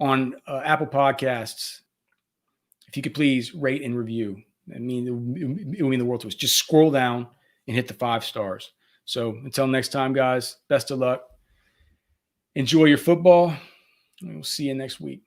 on Apple Podcasts. If you could please rate and review. It would mean the world to us. Just scroll down and hit the 5 stars. So until next time, guys, best of luck. Enjoy your football. And we'll see you next week.